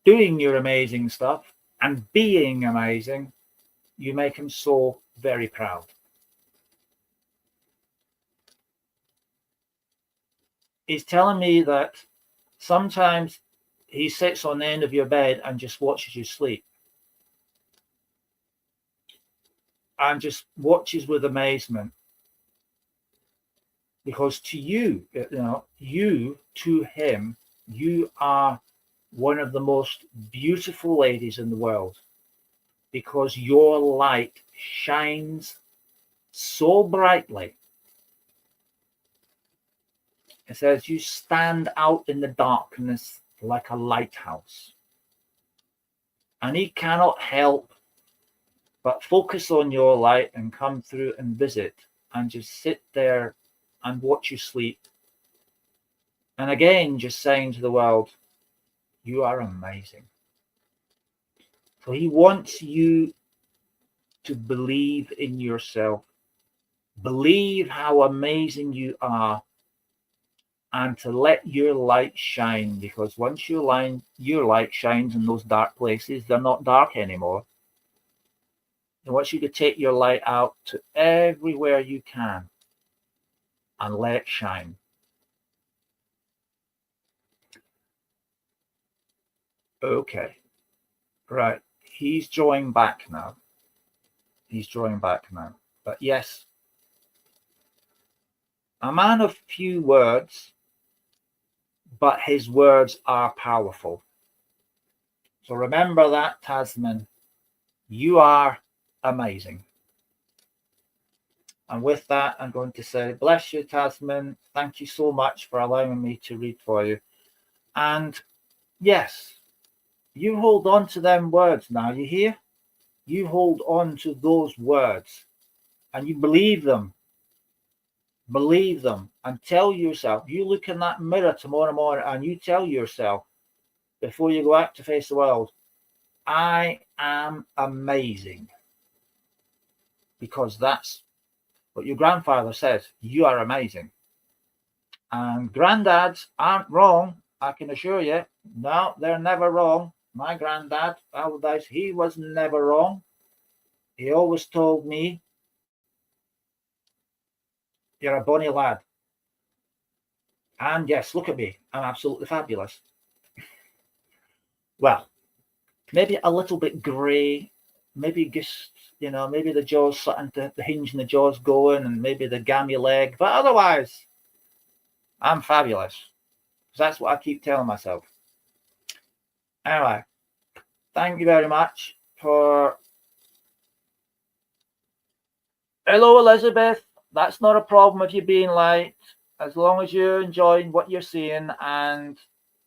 doing your amazing stuff and being amazing, you make him so very proud. He's telling me that sometimes he sits on the end of your bed and just watches you sleep. And just watches with amazement. Because to you, you to him, you are one of the most beautiful ladies in the world. Because your light shines so brightly. It says you stand out in the darkness like a lighthouse. And he cannot help but focus on your light and come through and visit and just sit there and watch you sleep. And again, just saying to the world, you are amazing. So he wants you to believe in yourself, believe how amazing you are, and to let your light shine, because once your light shines in those dark places, they're not dark anymore. He wants you to take your light out to everywhere you can and let it shine. Okay, right. He's drawing back now. But yes, a man of few words, but his words are powerful. So remember that, Tasman. You are amazing. And with that, I'm going to say, bless you, Tasman. Thank you so much for allowing me to read for you. And yes, you hold on to them words now, you hear? You hold on to those words and you believe them. Believe them and tell yourself, you look in that mirror tomorrow morning and you tell yourself, before you go out to face the world, I am amazing. Because that's what your grandfather says, you are amazing. And granddads aren't wrong, I can assure you. No, they're never wrong. My granddad, Allardyce, he was never wrong. He always told me, you're a bonny lad. And yes, look at me, I'm absolutely fabulous. Well, maybe a little bit grey, maybe just, maybe the jaw's starting to, the hinge in the jaw's going, and maybe the gammy leg, but otherwise, I'm fabulous. That's what I keep telling myself. Anyway, thank you very much for... Hello, Elizabeth. That's not a problem if you're being late, as long as you're enjoying what you're seeing, and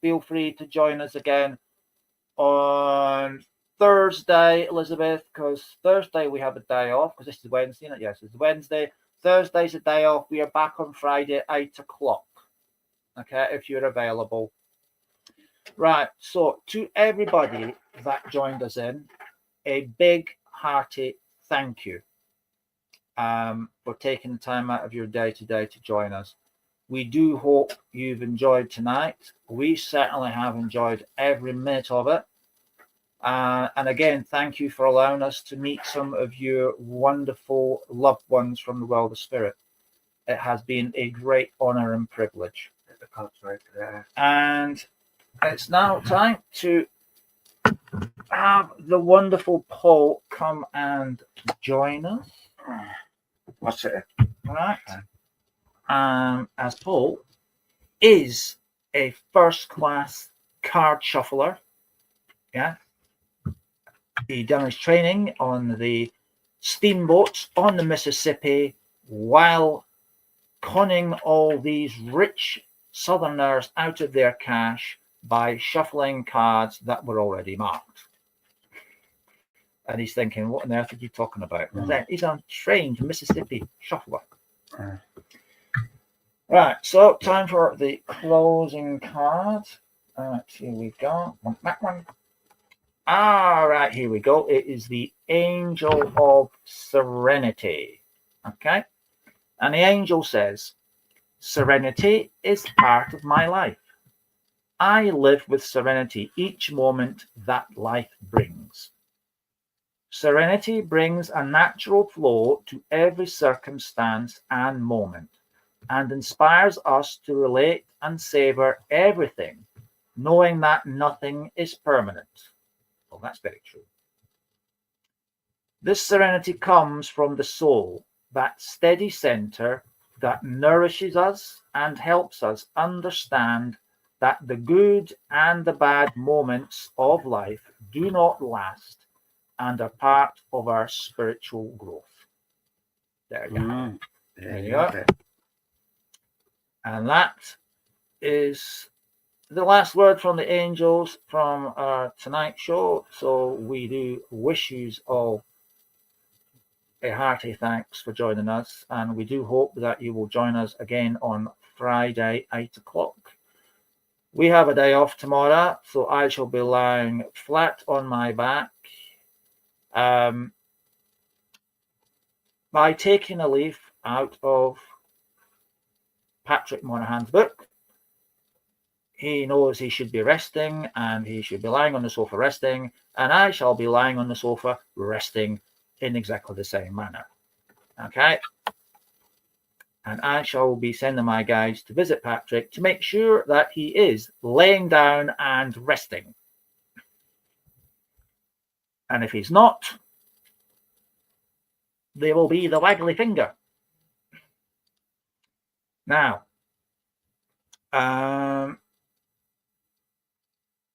feel free to join us again on Thursday, Elizabeth, because Thursday we have a day off, because this is Wednesday, isn't it? Yes, it's Wednesday. Thursday's a day off. We are back on Friday at 8 o'clock. Okay, if you're available. Right, so to everybody that joined us in, a big hearty thank you for taking the time out of your day today to join us. We do hope you've enjoyed tonight. We certainly have enjoyed every minute of it. And again, thank you for allowing us to meet some of your wonderful loved ones from the world of spirit. It has been a great honor and privilege. And it's now time to have the wonderful Paul come and join us. What's it? Right. As Paul is a first-class card shuffler. Yeah. He done his training on the steamboats on the Mississippi while conning all these rich Southerners out of their cash by shuffling cards that were already marked. And he's thinking, what on earth are you talking about? He's on trained Mississippi shuffler. Right, so time for the closing card. Here we go. That one. All right, here we go. It is the Angel of Serenity. Okay. And the angel says, serenity is part of my life. I live with serenity each moment that life brings. Serenity brings a natural flow to every circumstance and moment and inspires us to relate and savor everything, knowing that nothing is permanent. Well, that's very true. This serenity comes from the soul, that steady center that nourishes us and helps us understand that the good and the bad moments of life do not last and are part of our spiritual growth. There you go. There you go. And that is the last word from the angels from our tonight show. So we do wish you all a hearty thanks for joining us, and we do hope that you will join us again on Friday, 8 o'clock. We have a day off tomorrow, so I shall be lying flat on my back. By taking a leaf out of Patrick Monahan's book, he knows he should be resting, and he should be lying on the sofa resting, and I shall be lying on the sofa resting in exactly the same manner. Okay? And I shall be sending my guys to visit Patrick to make sure that he is laying down and resting. And if he's not, there will be the waggly finger. Now,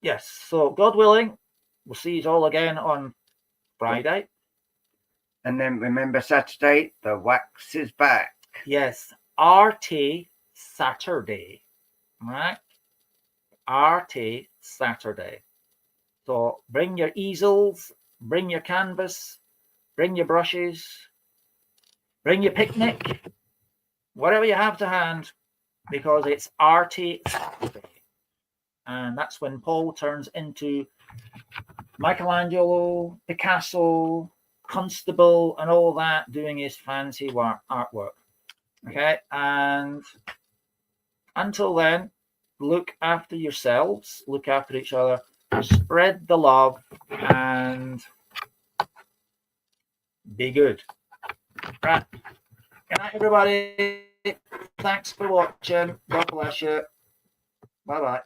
yes, so God willing, we'll see you all again on Friday. And then remember Saturday, the wax is back. Yes, RT Saturday, right? RT Saturday. So bring your easels, bring your canvas, bring your brushes, bring your picnic, whatever you have to hand, because it's RT Saturday. And that's when Paul turns into Michelangelo, Picasso, Constable, and all that, doing his fancy artwork. Okay, and until then, look after yourselves, look after each other, spread the love, and be good. Right. Good night, everybody. Thanks for watching. God bless you. Bye-bye.